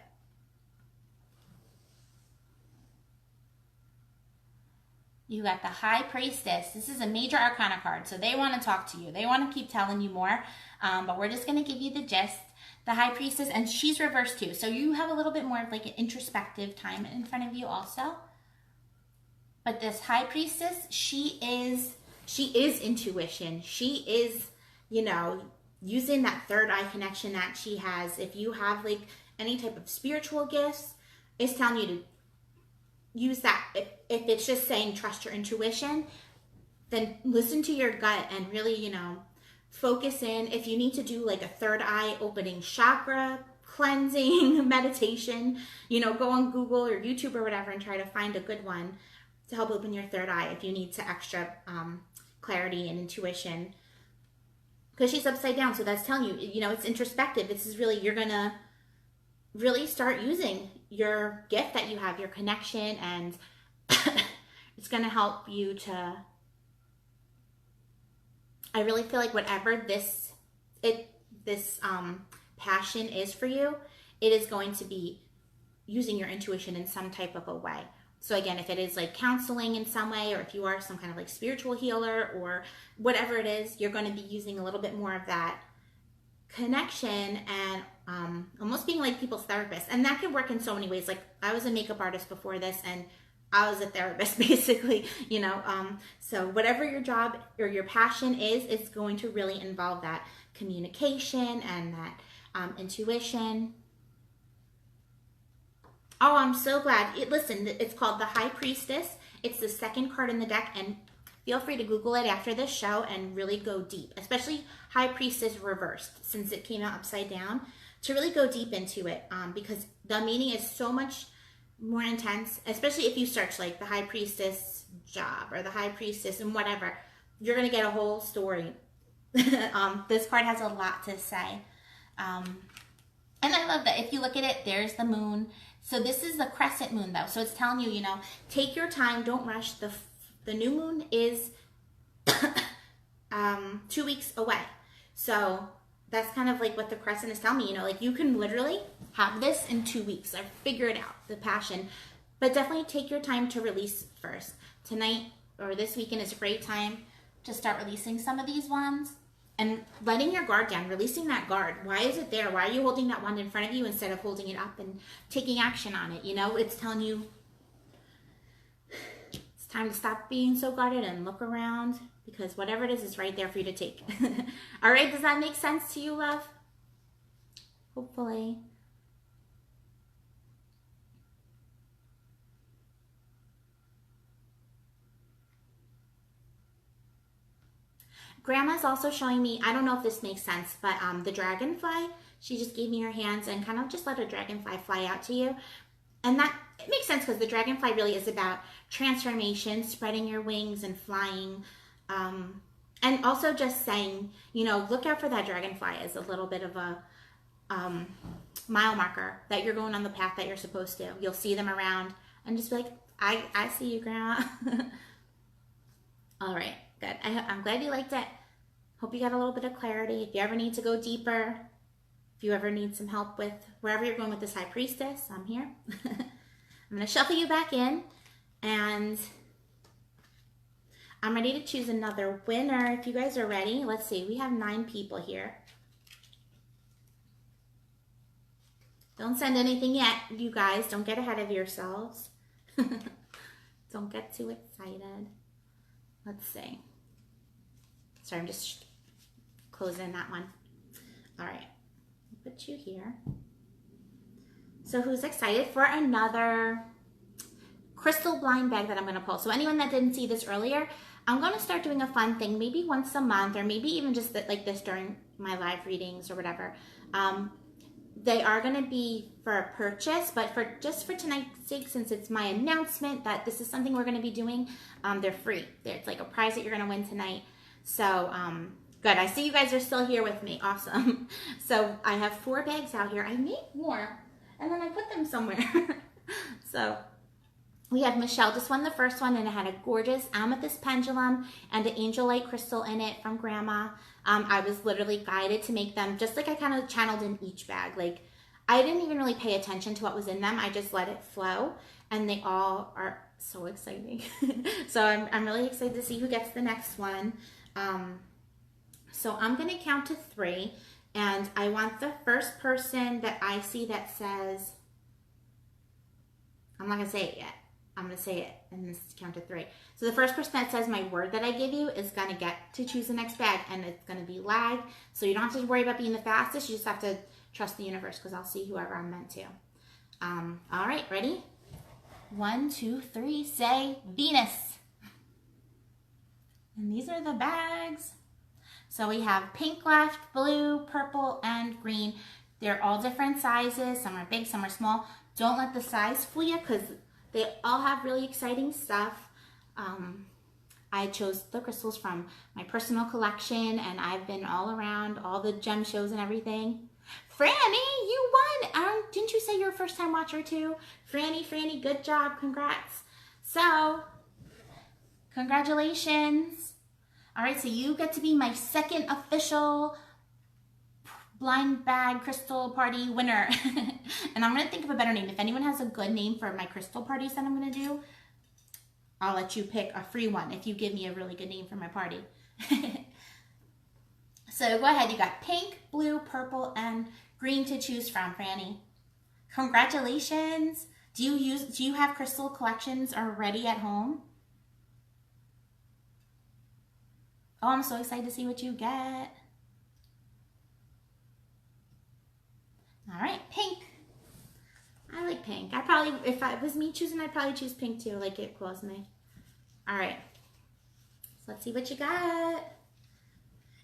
You got the High Priestess. This is a major arcana card, so they want to talk to you. They want to keep telling you more, but we're just going to give you the gist. The High Priestess, and she's reversed too, so you have a little bit more of like an introspective time in front of you also. But this High Priestess, she is intuition. She is, you know, using that third eye connection that she has. If you have like any type of spiritual gifts, it's telling you to use that. If it's just saying trust your intuition, then listen to your gut and really, you know, focus in. If you need to do like a third eye opening chakra cleansing meditation, you know, go on Google or YouTube or whatever and try to find a good one to help open your third eye if you need to extra clarity and intuition. Because she's upside down, so that's telling you, you know, it's introspective. This is really, you're going to really start using your gift that you have, your connection, and it's going to help you to, I really feel like whatever this passion is for you, it is going to be using your intuition in some type of a way. So again, if it is like counseling in some way, or if you are some kind of like spiritual healer or whatever it is, you're going to be using a little bit more of that connection and almost being like people's therapist. And that can work in so many ways. Like I was a makeup artist before this, and I was a therapist basically, you know. So whatever your job or your passion is, it's going to really involve that communication and that intuition. Oh, I'm so glad. Listen, it's called the High Priestess. It's the second card in the deck, and feel free to Google it after this show and really go deep, especially High Priestess reversed, since it came out upside down, to really go deep into it, because the meaning is so much more intense, especially if you search like the High Priestess job or the High Priestess and whatever. You're going to get a whole story. This card has a lot to say. And I love that if you look at it, there's the moon. So this is the crescent moon though. So it's telling you, you know, take your time, don't rush. The new moon is 2 weeks away. So that's kind of like what the crescent is telling me, you know, like you can literally have this in 2 weeks or figure it out, the passion. But definitely take your time to release first. Tonight or this weekend is a great time to start releasing some of these ones. And letting your guard down, releasing that guard. Why is it there? Why are you holding that wand in front of you instead of holding it up and taking action on it? You know, it's telling you it's time to stop being so guarded and look around, because whatever it is right there for you to take. All right, does that make sense to you, love? Hopefully. Grandma's also showing me, I don't know if this makes sense, but the dragonfly, she just gave me her hands and kind of just let a dragonfly fly out to you. And that, it makes sense because the dragonfly really is about transformation, spreading your wings and flying. And also just saying, you know, look out for that dragonfly as a little bit of a mile marker that you're going on the path that you're supposed to. You'll see them around and just be like, I see you, Grandma. All right, good. I'm glad you liked it. Hope you got a little bit of clarity. If you ever need to go deeper, if you ever need some help with wherever you're going with this High Priestess, I'm here. I'm going to shuffle you back in, and I'm ready to choose another winner. If you guys are ready, let's see. We have 9 people here. Don't send anything yet, you guys. Don't get ahead of yourselves. Don't get too excited. Let's see. Sorry, I'm just closing that one. All right. Put you here. So who's excited for another crystal blind bag that I'm going to pull? So anyone that didn't see this earlier, I'm going to start doing a fun thing, maybe once a month, or maybe even just like this during my live readings or whatever. They are going to be for a purchase, but for tonight's sake, since it's my announcement that this is something we're going to be doing, they're free. It's like a prize that you're going to win tonight. So good. I see you guys are still here with me. Awesome. So I have 4 bags out here. I made more, and then I put them somewhere. So we had Michelle just won the first one, and it had a gorgeous amethyst pendulum and an angel light crystal in it from Grandma. I was literally guided to make them just like I kind of channeled in each bag. Like I didn't even really pay attention to what was in them. I just let it flow, and they all are so exciting. So I'm really excited to see who gets the next one. So I'm going to count to 3, and I want the first person that I see that says, I'm not going to say it yet. I'm going to say it and this count to 3. So the first person that says my word that I give you is going to get to choose the next bag, and it's going to be lag. So you don't have to worry about being the fastest. You just have to trust the universe, because I'll see whoever I'm meant to. All right, ready? 1, 2, 3, say Venus. And these are the bags. So we have pink left, blue, purple, and green. They're all different sizes. Some are big, some are small. Don't let the size fool you, because they all have really exciting stuff. I chose the crystals from my personal collection, and I've been all around all the gem shows and everything. Franny, you won! Didn't you say you're a first-time watcher too? Franny, good job, congrats. So, congratulations. All right, so you get to be my second official blind bag crystal party winner. And I'm gonna think of a better name. If anyone has a good name for my crystal parties that I'm gonna do, I'll let you pick a free one if you give me a really good name for my party. So go ahead, you got pink, blue, purple, and green to choose from, Franny. Congratulations. Do you have crystal collections already at home? Oh, I'm so excited to see what you get. All right, pink. I like pink. I probably, if it was me choosing, I'd probably choose pink too. Like it close me. All right. So let's see what you got.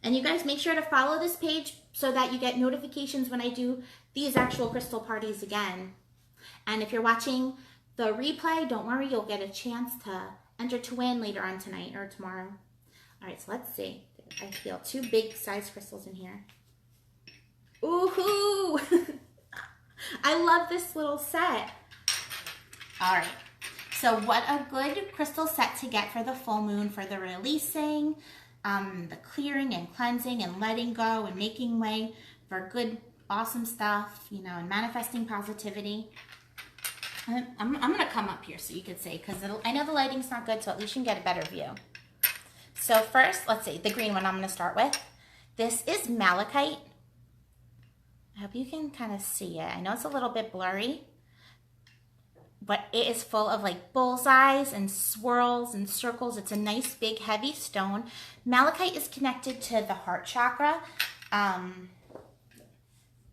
And you guys make sure to follow this page so that you get notifications when I do these actual crystal parties again. And if you're watching the replay, don't worry, you'll get a chance to enter to win later on tonight or tomorrow. All right, so let's see. I feel 2 big size crystals in here. Ooh-hoo! I love this little set. All right, so what a good crystal set to get for the full moon, for the releasing, the clearing and cleansing and letting go and making way for good, awesome stuff, you know, and manifesting positivity. I'm gonna come up here so you can see, because I know the lighting's not good, so at least you can get a better view. So first, let's see, the green one I'm gonna start with. This is malachite. I hope you can kind of see it. I know it's a little bit blurry, but it is full of like bullseyes and swirls and circles. It's a nice, big, heavy stone. Malachite is connected to the heart chakra.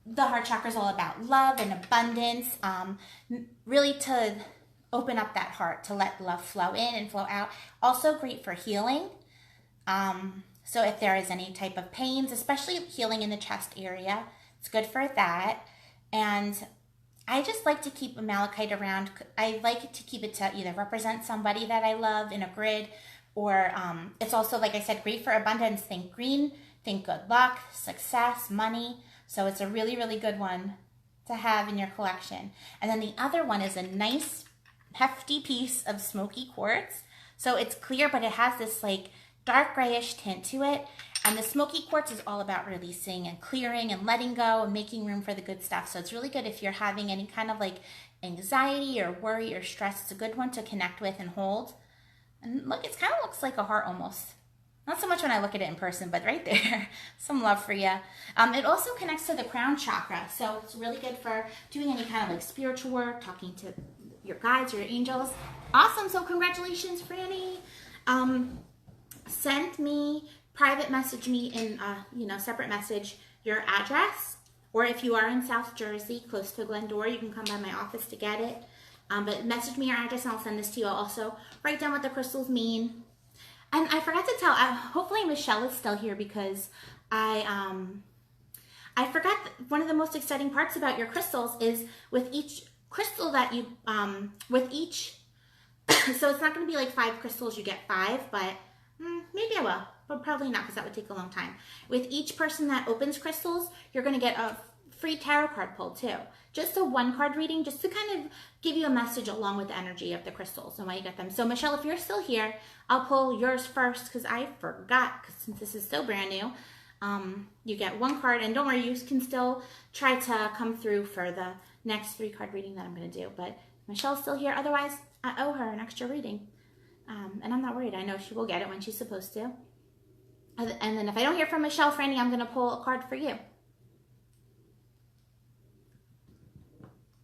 The heart chakra is all about love and abundance, really to open up that heart, to let love flow in and flow out. Also great for healing. So if there is any type of pains, especially healing in the chest area, it's good for that. And I just like to keep a malachite around. I like to keep it to either represent somebody that I love in a grid, or it's also, like I said, great for abundance. Think green, think good luck, success, money. So it's a really, really good one to have in your collection. And then the other one is a nice, hefty piece of smoky quartz. So it's clear, but it has this like dark grayish tint to it. And the smoky quartz is all about releasing and clearing and letting go and making room for the good stuff. So it's really good if you're having any kind of like anxiety or worry or stress. It's a good one to connect with and hold. And look, it kind of looks like a heart almost. Not so much when I look at it in person, but right there, some love for you. It also connects to the crown chakra. So it's really good for doing any kind of like spiritual work, talking to your guides or your angels. Awesome, so congratulations, Franny. Send me, private message me in, separate message your address. Or if you are in South Jersey, close to Glendora, you can come by my office to get it. But message me your address and I'll send this to you. I'll also write down what the crystals mean. And I forgot to tell, hopefully Michelle is still here, because I forgot one of the most exciting parts about your crystals is with each crystal that you, so it's not going to be like 5 crystals, you get 5, but maybe I will, but probably not, because that would take a long time. With each person that opens crystals, you're going to get a free tarot card pulled too. Just a 1-card reading, just to kind of give you a message along with the energy of the crystals and why you get them. So Michelle, if you're still here, I'll pull yours first, because I forgot, because since this is so brand new. You get 1 card, and don't worry, you can still try to come through for the next 3-card reading that I'm going to do. But Michelle's still here. Otherwise, I owe her an extra reading. And I'm not worried. I know she will get it when she's supposed to. And then if I don't hear from Michelle Franny, I'm going to pull a card for you.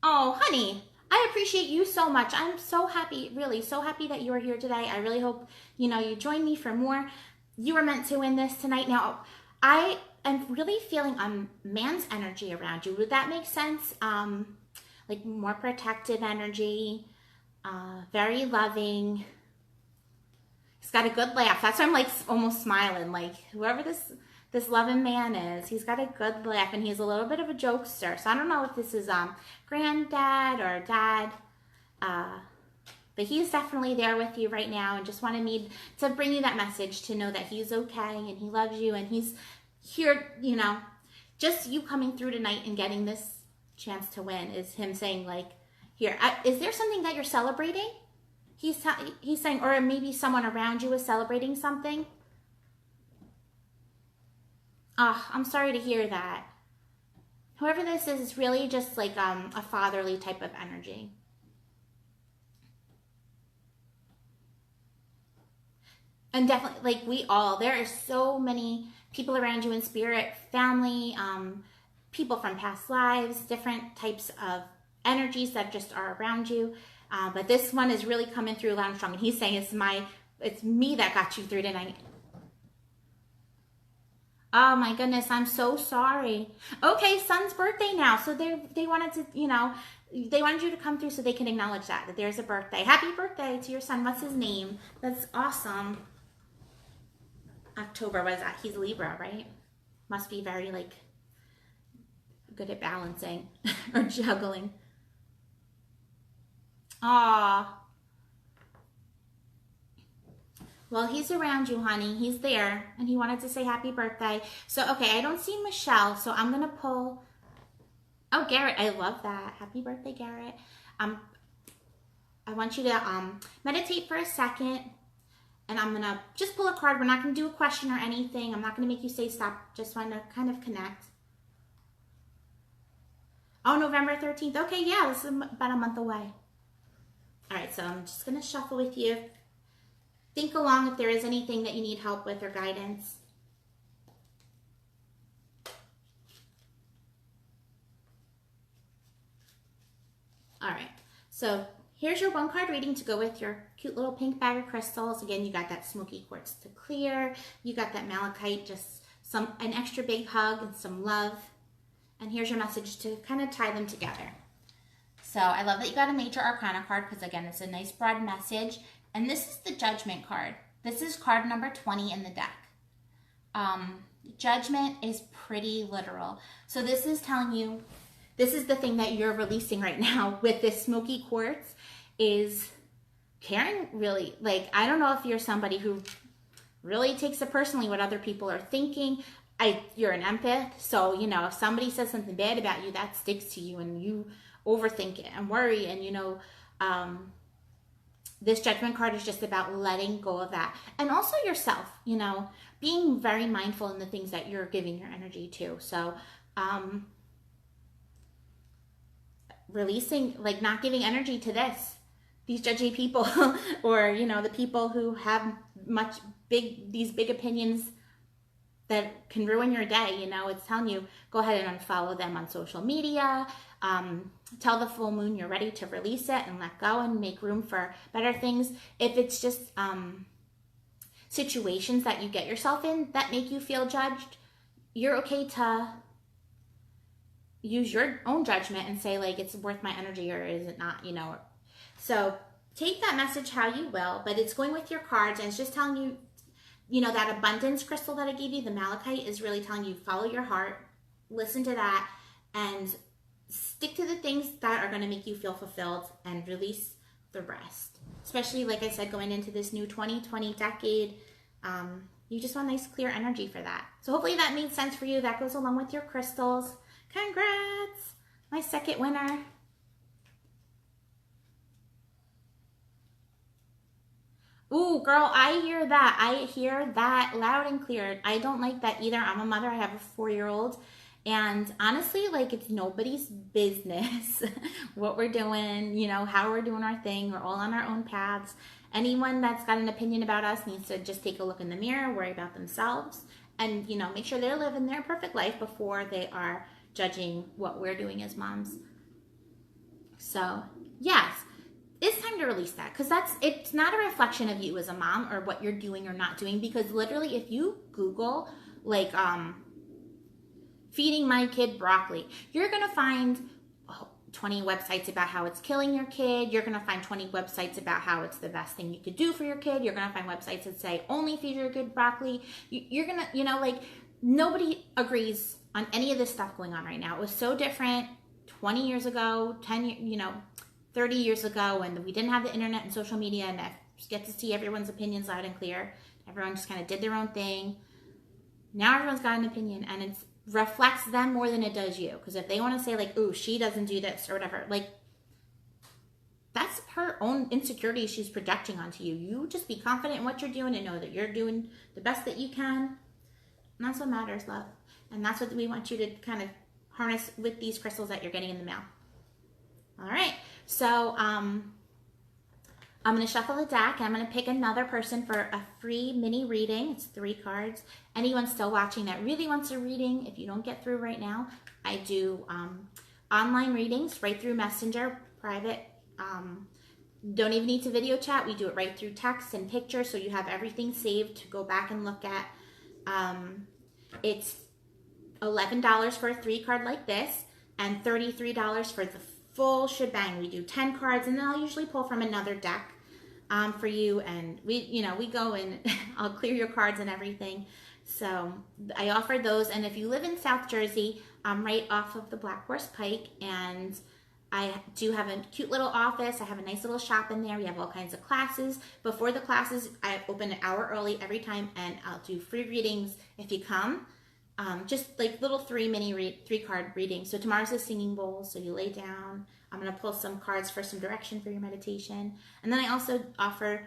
Oh, honey, I appreciate you so much. I'm so happy, really, so happy that you are here today. I really hope, you join me for more. You were meant to win this tonight. Now, I am really feeling man's energy around you. Would that make sense? Like more protective energy, very loving. He's got a good laugh. That's why I'm like almost smiling. Like whoever this loving man is, he's got a good laugh, and he's a little bit of a jokester. So I don't know if this is granddad or dad, but he's definitely there with you right now, and just wanted me to bring you that message to know that he's okay and he loves you, and he's here. Just you coming through tonight and getting this chance to win is him saying like, here, is there something that you're celebrating? He's saying, or maybe someone around you is celebrating something. Oh, I'm sorry to hear that. Whoever this is really just like a fatherly type of energy. And definitely, like there are so many people around you in spirit, family, people from past lives, different types of energies that just are around you. But this one is really coming through loud and strong. And he's saying, it's me that got you through tonight. Oh my goodness, I'm so sorry. Okay, son's birthday now. So they wanted to, they wanted you to come through so they can acknowledge that there's a birthday. Happy birthday to your son. What's his name? That's awesome. October, what is that? He's Libra, right? Must be very good at balancing or juggling. Aw. Well, he's around you, honey. He's there, and he wanted to say happy birthday. So, okay, I don't see Michelle, so I'm going to pull... Oh, Garrett, I love that. Happy birthday, Garrett. I want you to meditate for a second, and I'm going to just pull a card. We're not going to do a question or anything. I'm not going to make you say stop. Just want to kind of connect. Oh, November 13th. Okay, yeah, this is about a month away. All right, so I'm just going to shuffle with you. Think along if there is anything that you need help with or guidance. All right, so here's your one card reading to go with your cute little pink bag of crystals. Again, you got that smoky quartz to clear. You got that malachite, just an extra big hug and some love. And here's your message to kind of tie them together. So I love that you got a major arcana card because, again, it's a nice broad message. And this is the Judgment card. This is card number 20 in the deck. Judgment is pretty literal. So this is telling you, this is the thing that you're releasing right now with this smoky quartz is caring really. I don't know if you're somebody who really takes it personally what other people are thinking. You're an empath. So, if somebody says something bad about you, that sticks to you and you overthink it and worry. And, this Judgment card is just about letting go of that. And also yourself, being very mindful in the things that you're giving your energy to. So, releasing, not giving energy to these judgy people or, the people who have these big opinions that can ruin your day. It's telling you, go ahead and unfollow them on social media. Tell the full moon you're ready to release it and let go and make room for better things. If it's just situations that you get yourself in that make you feel judged, you're okay to use your own judgment and say, it's worth my energy or is it not, So take that message how you will, but it's going with your cards and it's just telling you, that abundance crystal that I gave you, the malachite, is really telling you, follow your heart, listen to that, and stick to the things that are going to make you feel fulfilled and release the rest. Especially, like I said, going into this new 2020 decade, you just want nice, clear energy for that. So hopefully that made sense for you. That goes along with your crystals. Congrats! My second winner. Ooh, girl, I hear that. I hear that loud and clear. I don't like that either. I'm a mother. I have a 4-year-old. And honestly, like, it's nobody's business what we're doing, you know, how we're doing our thing. We're all on our own paths. Anyone that's got an opinion about us needs to just take a look in the mirror, worry about themselves, and, you know, make sure they're living their perfect life before they are judging what we're doing as moms. So, yes, it's time to release that, because it's not a reflection of you as a mom or what you're doing or not doing, because literally if you Google, like, feeding my kid broccoli, you're going to find 20 websites about how it's killing your kid. You're going to find 20 websites about how it's the best thing you could do for your kid. You're going to find websites that say only feed your kid broccoli. You're going to, you know, like, nobody agrees on any of this stuff going on right now. It was so different 20 years ago, 30 years ago, when we didn't have the internet and social media, and I get to see everyone's opinions loud and clear. Everyone just kind of did their own thing. Now everyone's got an opinion, and it reflects them more than it does you. Because if they want to say, like, ooh, she doesn't do this or whatever, like, that's her own insecurity she's projecting onto you. You just be confident in what you're doing and know that you're doing the best that you can. And that's what matters, love. And that's what we want you to kind of harness with these crystals that you're getting in the mail. All right. So, I'm going to shuffle the deck, and I'm going to pick another person for a free mini reading. It's 3 cards. Anyone still watching that really wants a reading, if you don't get through right now, I do online readings right through Messenger, private. Don't even need to video chat. We do it right through text and pictures, so you have everything saved to go back and look at. It's $11 for a 3 card like this, and $33 for the full shebang. We do 10 cards, and then I'll usually pull from another deck for you, and we go and I'll clear your cards and everything. So I offer those, and if you live in South Jersey, I'm right off of the Black Horse Pike, and I do have a cute little office. I have a nice little shop in there. We have all kinds of classes. Before the classes, I open an hour early every time, and I'll do free readings if you come. Just like little 3 card readings. So tomorrow's a singing bowl, so you lay down. I'm going to pull some cards for some direction for your meditation. And then I also offer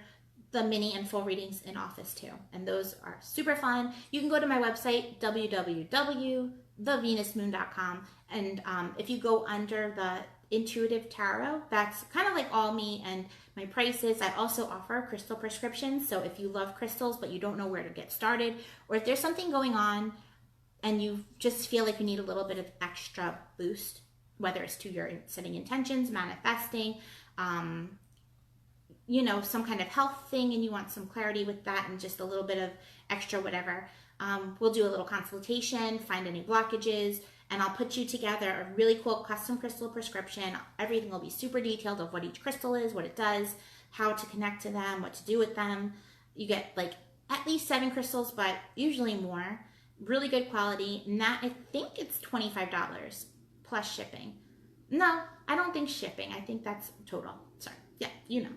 the mini and full readings in office too. And those are super fun. You can go to my website, www.thevenusmoon.com. And if you go under the Intuitive Tarot, that's kind of like all me and my prices. I also offer crystal prescriptions. So if you love crystals but you don't know where to get started, or if there's something going on and you just feel like you need a little bit of extra boost, whether it's to your setting intentions, manifesting, some kind of health thing, and you want some clarity with that and just a little bit of extra whatever, we'll do a little consultation, find any blockages, and I'll put you together a really cool custom crystal prescription. Everything will be super detailed of what each crystal is, what it does, how to connect to them, what to do with them. You get like at least 7 crystals, but usually more. Really good quality. And that, I think it's $25 plus shipping. No, I don't think shipping. I think that's total. Sorry. Yeah, you know.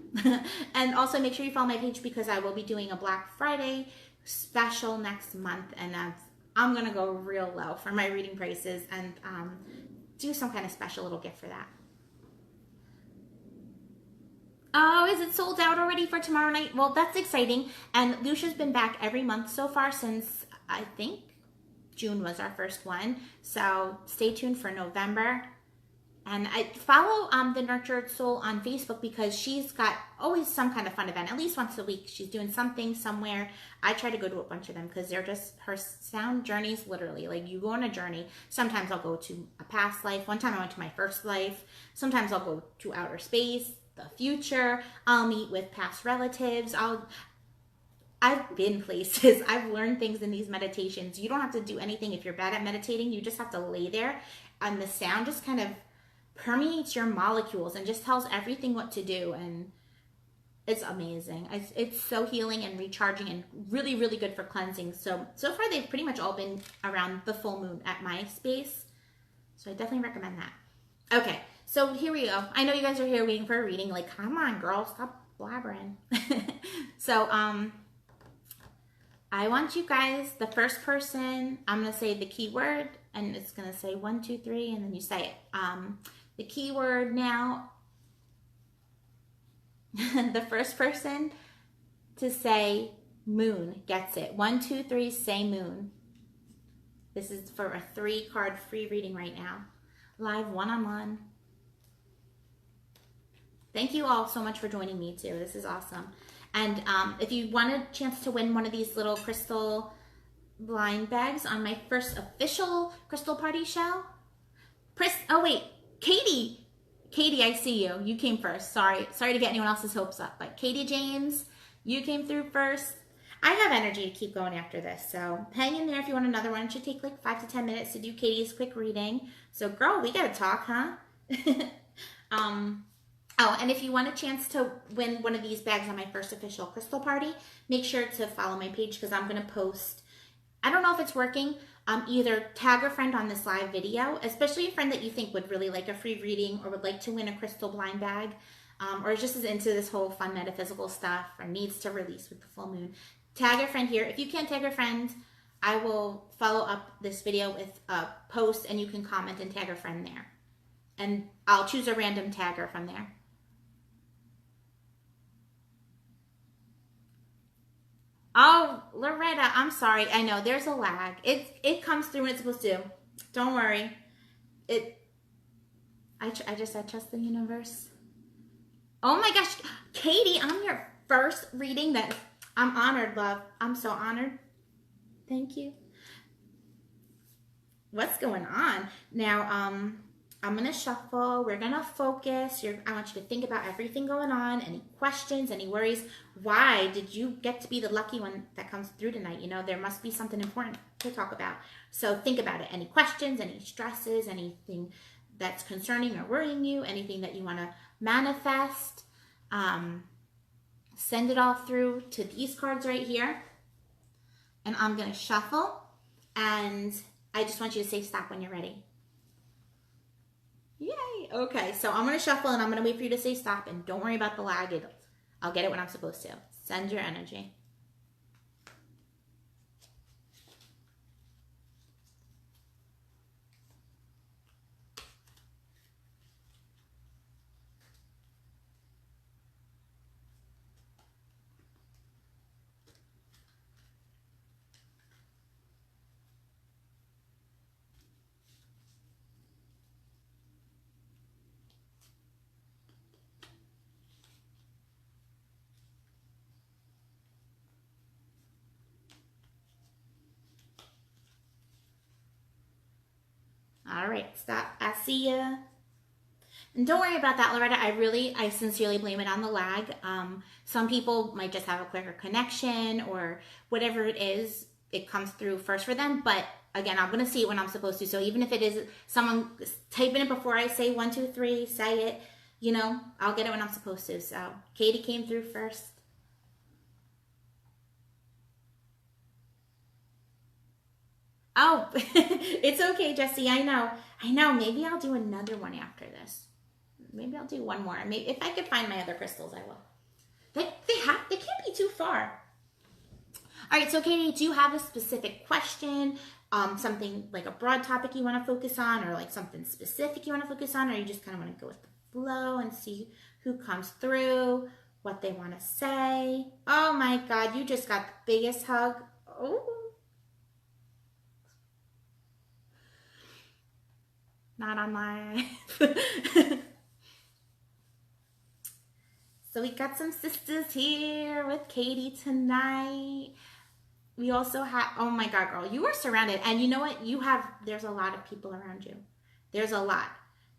And also make sure you follow my page, because I will be doing a Black Friday special next month, and I'm going to go real low for my reading prices and do some kind of special little gift for that. Oh, is it sold out already for tomorrow night? Well, that's exciting. And Lucia's been back every month so far since, I think, June was our first one. So stay tuned for November. And I follow the Nurtured Soul on Facebook, because she's got always some kind of fun event. At least once a week, she's doing something somewhere. I try to go to a bunch of them, because they're just, her sound journeys, literally. Like, you go on a journey. Sometimes I'll go to a past life. One time I went to my first life. Sometimes I'll go to outer space, the future. I'll meet with past relatives. I've been places. I've learned things in these meditations. You don't have to do anything if you're bad at meditating. You just have to lay there, and the sound just kind of permeates your molecules and just tells everything what to do, and it's amazing. It's so healing and recharging and really, really good for cleansing. So far they've pretty much all been around the full moon at my space, so I definitely recommend that. Okay, so here we go. I know you guys are here waiting for a reading, like, come on girl, stop blabbering. So I want you guys, the first person, I'm going to say the keyword, and it's going to say 1, 2, 3, and then you say it. The keyword now, the first person to say moon gets it. 1, 2, 3, say moon. This is for a 3-card free reading right now. Live one-on-one. Thank you all so much for joining me too. This is awesome. And if you want a chance to win one of these little crystal blind bags on my first official crystal party show. Oh wait, Katie, I see you. You came first. Sorry to get anyone else's hopes up, but Katie James, you came through first. I have energy to keep going after this, so hang in there if you want another one. It should take like 5 to 10 minutes to do Katie's quick reading. So girl, we gotta talk, huh? Oh, and if you want a chance to win one of these bags on my first official crystal party, make sure to follow my page because I'm going to post, I don't know if it's working, either tag a friend on this live video, especially a friend that you think would really like a free reading or would like to win a crystal blind bag, or just is into this whole fun metaphysical stuff or needs to release with the full moon. Tag a friend here. If you can't tag a friend, I will follow up this video with a post and you can comment and tag a friend there. And I'll choose a random tagger from there. Oh, Loretta, I'm sorry. I know there's a lag. It comes through when it's supposed to. Don't worry. I just said trust the universe. Oh my gosh, Katie, I'm your first reading. That I'm honored, love. I'm so honored. Thank you. What's going on now? I'm going to shuffle. We're going to focus. I want you to think about everything going on. Any questions, any worries? Why did you get to be the lucky one that comes through tonight? You know, there must be something important to talk about. So think about it. Any questions, any stresses, anything that's concerning or worrying you, anything that you want to manifest, send it all through to these cards right here. And I'm going to shuffle. And I just want you to say stop when you're ready. Yay. Okay, so I'm going to shuffle and I'm going to wait for you to say stop. And don't worry about the lag. I'll get it when I'm supposed to. Send your energy. All right, stop. I see ya. And don't worry about that, Loretta. I sincerely blame it on the lag. Some people might just have a quicker connection or whatever it is, it comes through first for them. But again, I'm going to see it when I'm supposed to. So even if it is someone typing it before I say 1, 2, 3, say it, you know, I'll get it when I'm supposed to. So Katie came through first. Oh, it's okay, Jesse. I know. Maybe I'll do another one after this. Maybe I'll do one more. Maybe if I could find my other crystals, I will. They can't be too far. All right, so Katie, do you have a specific question? Something like a broad topic you want to focus on, or like something specific you want to focus on, or you just kind of want to go with the flow and see who comes through, what they want to say? Oh my God, you just got the biggest hug. Oh. Not on live. So we got some sisters here with Katie tonight. We also have, oh my God, girl, you are surrounded. And you know what? There's a lot of people around you. There's a lot.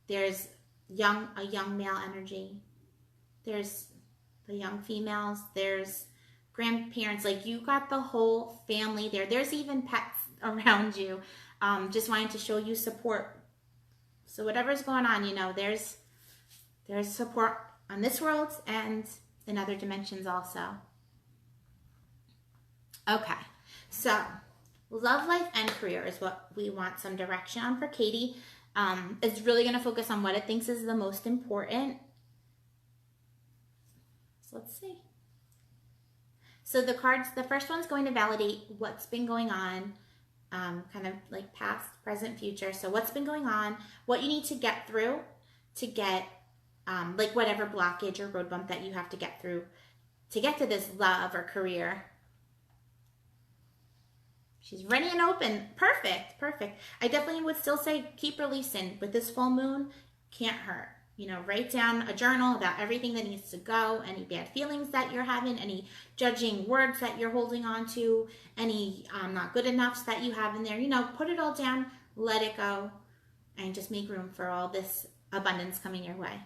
There's a young male energy. There's the young females. There's grandparents. Like, you got the whole family there. There's even pets around you. Just wanting to show you support. So whatever's going on, you know, there's support on this world and in other dimensions also. Okay, so love, life, and career is what we want some direction on for Katie. It's really going to focus on what it thinks is the most important. So let's see. So the cards, the first one's going to validate what's been going on. Kind of like past, present, future. So what's been going on, what you need to get through to get, like whatever blockage or road bump that you have to get through to get to this love or career. She's ready and open. Perfect, perfect. I definitely would still say keep releasing. With this full moon, can't hurt. You know, write down a journal about everything that needs to go, any bad feelings that you're having, any judging words that you're holding on to, any not good enoughs that you have in there. You know, put it all down, let it go, and just make room for all this abundance coming your way.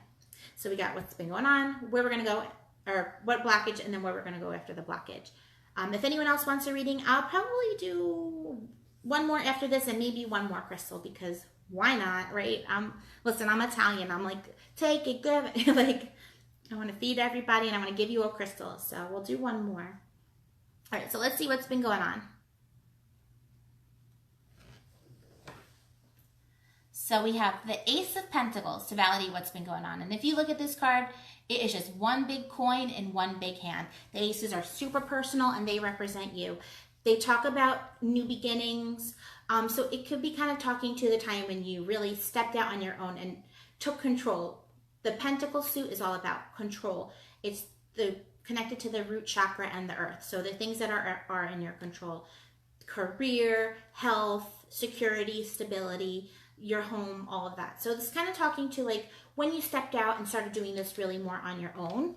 So we got what's been going on, where we're going to go, or what blockage, and then where we're going to go after the blockage. If anyone else wants a reading, I'll probably do one more after this and maybe one more crystal, because why not, right? Listen, I'm Italian. I'm like, take it, give it. Like, I want to feed everybody and I want to give you a crystal. So we'll do one more. All right, so let's see what's been going on. So we have the Ace of Pentacles to validate what's been going on. And if you look at this card, it is just one big coin in one big hand. The aces are super personal and they represent you. They talk about new beginnings. So it could be kind of talking to the time when you really stepped out on your own and took control. The Pentacle suit is all about control. It's connected to the root chakra and the earth. So the things that are in your control: career, health, security, stability, your home, all of that. So this is kind of talking to like when you stepped out and started doing this really more on your own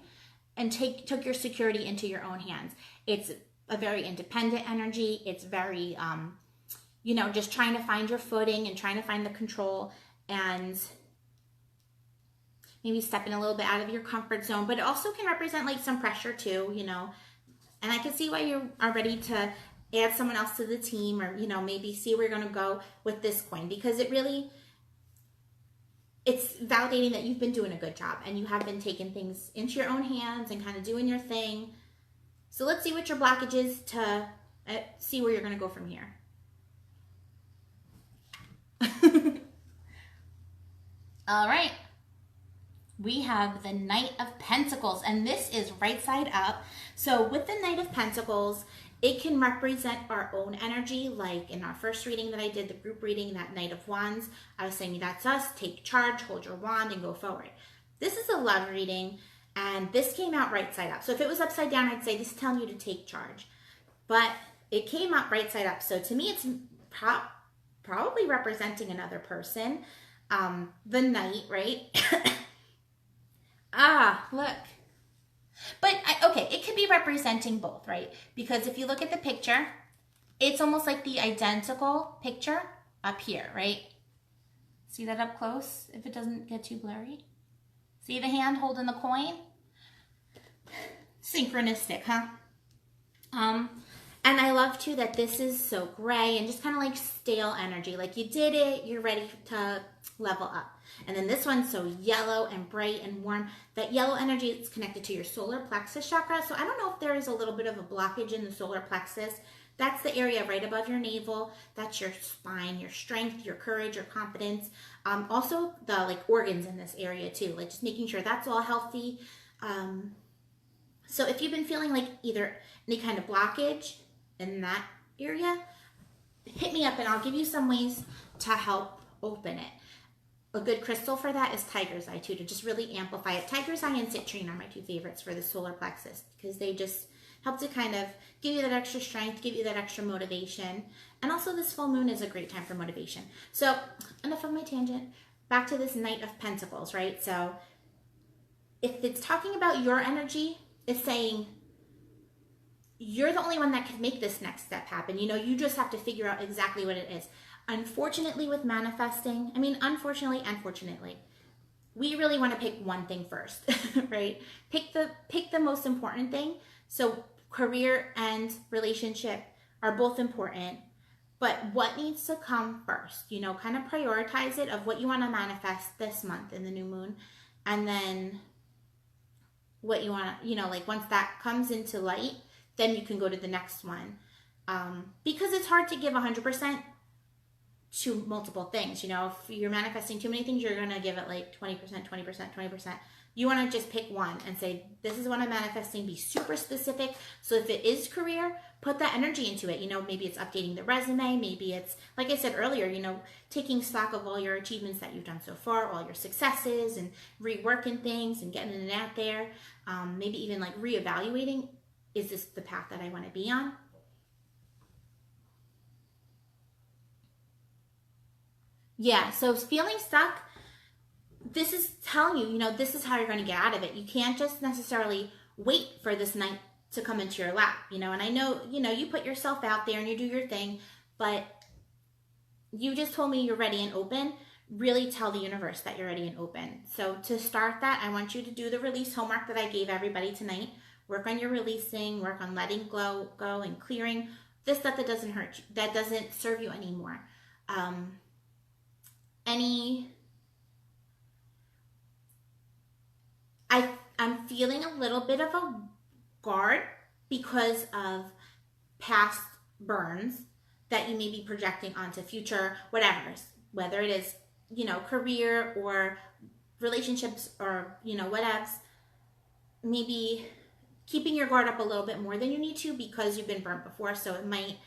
and took your security into your own hands. It's a very independent energy. It's very, you know, just trying to find your footing and trying to find the control and maybe stepping a little bit out of your comfort zone. But it also can represent like some pressure too, you know. And I can see why you are ready to add someone else to the team, or, you know, maybe see where you're going to go with this coin, because it's validating that you've been doing a good job and you have been taking things into your own hands and kind of doing your thing. So let's see what your blockage is to see where you're going to go from here. All right. We have the Knight of Pentacles, and this is right side up. So with the Knight of Pentacles, it can represent our own energy, like in our first reading that I did, the group reading, that Knight of Wands. I was saying that's us, take charge, hold your wand, and go forward. This is a love reading, and this came out right side up. So if it was upside down, I'd say this is telling you to take charge. But it came out right side up. So to me, it's probably representing another person. The Knight, right? Look. But, okay, it could be representing both, right? Because if you look at the picture, it's almost like the identical picture up here, right? See that up close, if it doesn't get too blurry? See the hand holding the coin? Synchronistic, huh? And I love, too, that this is so gray and just kind of like stale energy. Like you did it, you're ready to level up. And then this one's so yellow and bright and warm. That yellow energy is connected to your solar plexus chakra. So I don't know if there is a little bit of a blockage in the solar plexus. That's the area right above your navel. That's your spine, your strength, your courage, your confidence. Also the like organs in this area too. Like just making sure that's all healthy. So if you've been feeling like either any kind of blockage in that area, hit me up and I'll give you some ways to help open it. A good crystal for that is Tiger's Eye too, to just really amplify it. Tiger's Eye and Citrine are my two favorites for the solar plexus, because they just help to kind of give you that extra strength, give you that extra motivation. And also this full moon is a great time for motivation. So enough of my tangent. Back to this Knight of Pentacles, right? So if it's talking about your energy, it's saying you're the only one that can make this next step happen. You know, you just have to figure out exactly what it is. Unfortunately, with manifesting, unfortunately and fortunately, we really want to pick one thing first, right? Pick the most important thing. So career and relationship are both important, but what needs to come first? You know, kind of prioritize it of what you want to manifest this month in the new moon, and then what you want to, you know, like once that comes into light, then you can go to the next one. Because it's hard to give 100% to multiple things. You know, if you're manifesting too many things, you're going to give it like 20%, 20%, 20%. You want to just pick one and say, this is what I'm manifesting. Be super specific. So if it is career, put that energy into it. You know, maybe it's updating the resume. Maybe it's, like I said earlier, you know, taking stock of all your achievements that you've done so far, all your successes, and reworking things and getting it out there. Maybe even like reevaluating, is this the path that I want to be on? Yeah, so feeling stuck, this is telling you, this is how you're going to get out of it. You can't just necessarily wait for this night to come into your lap, and I know, you put yourself out there and you do your thing, but you just told me you're ready and open. Really tell the universe that you're ready and open. So to start that, I want you to do the release homework that I gave everybody tonight. Work on your releasing, work on letting go and clearing this stuff that doesn't hurt you, that doesn't serve you anymore. I'm feeling a little bit of a guard because of past burns that you may be projecting onto future whatever, whether it is, career or relationships or, whatevs. Maybe keeping your guard up a little bit more than you need to because you've been burnt before, so it might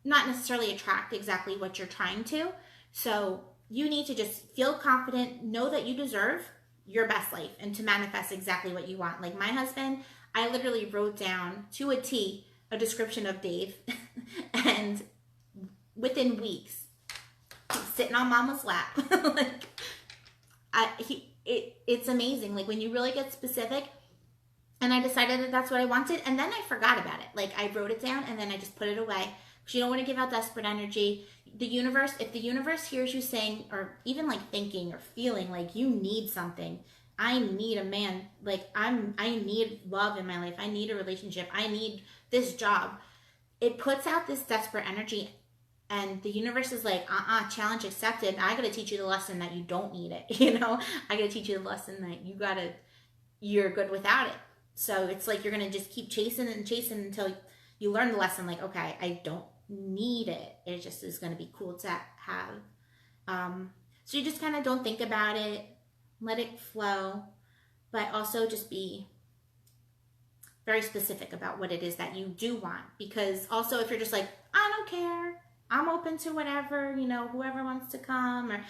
not necessarily attract exactly what you're trying to. So you need to just feel confident, know that you deserve your best life and to manifest exactly what you want. Like my husband, I literally wrote down to a T a description of Dave and within weeks he's sitting on mama's lap. It's amazing, like when you really get specific. And I decided that that's what I wanted, and then I forgot about it. Like I wrote it down and then I just put it away because you don't want to give out desperate energy. The universe, if the universe hears you saying, or even like thinking or feeling like you need something, I need a man, like I need love in my life, I need a relationship, I need this job, it puts out this desperate energy, and the universe is like, challenge accepted. I gotta teach you the lesson that you don't need it. I gotta teach you the lesson that you're good without it. So it's like you're gonna just keep chasing and chasing until you learn the lesson, like, okay, I don't need it. It just is gonna be cool to have. So you just kind of don't think about it, let it flow, but also just be very specific about what it is that you do want. Because also if you're just like, I don't care, I'm open to whatever, whoever wants to come, or,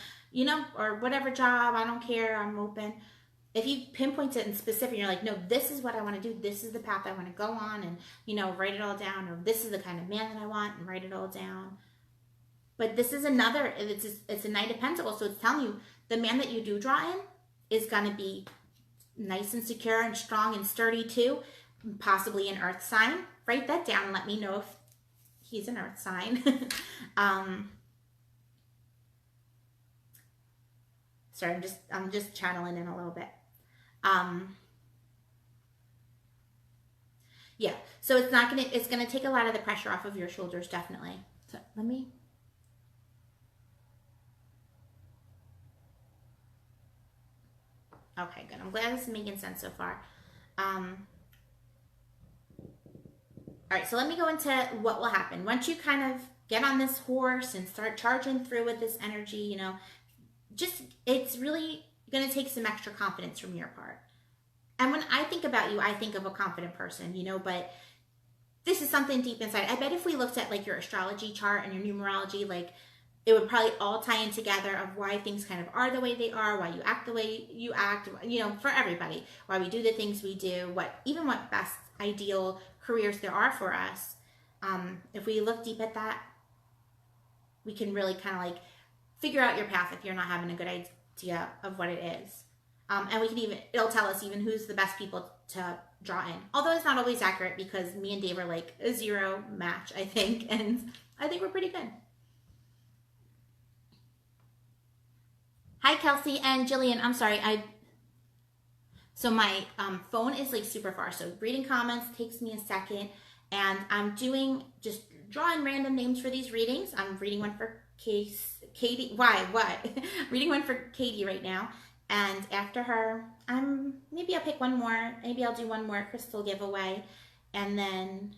or whatever job, I don't care, I'm open. If you pinpoint it in specific, you're like, no, this is what I want to do. This is the path I want to go on, and, write it all down. Or this is the kind of man that I want, and write it all down. But this is it's a Knight of Pentacles. So it's telling you the man that you do draw in is going to be nice and secure and strong and sturdy too. Possibly an earth sign. Write that down and let me know if he's an earth sign. Sorry, I'm just channeling in a little bit. Yeah, so it's gonna take a lot of the pressure off of your shoulders, definitely. So okay, good. I'm glad this is making sense so far. All right, so let me go into what will happen once you kind of get on this horse and start charging through with this energy. It's really going to take some extra confidence from your part. And when I think about you, I think of a confident person, but this is something deep inside. I bet if we looked at like your astrology chart and your numerology, like it would probably all tie in together of why things kind of are the way they are, why you act the way you act, for everybody, why we do the things we do, what best ideal careers there are for us. If we look deep at that, we can really kind of like figure out your path if you're not having a good idea of what it is. And it'll tell us even who's the best people to draw in. Although it's not always accurate because me and Dave are like a 0 match, I think. And I think we're pretty good. Hi, Kelsey and Jillian. I'm sorry. So my phone is like super far. So reading comments takes me a second. And I'm just drawing random names for these readings. I'm reading one for Katie. Why? What? Reading one for Katie right now. And after her, maybe I'll pick one more. Maybe I'll do one more crystal giveaway. And then,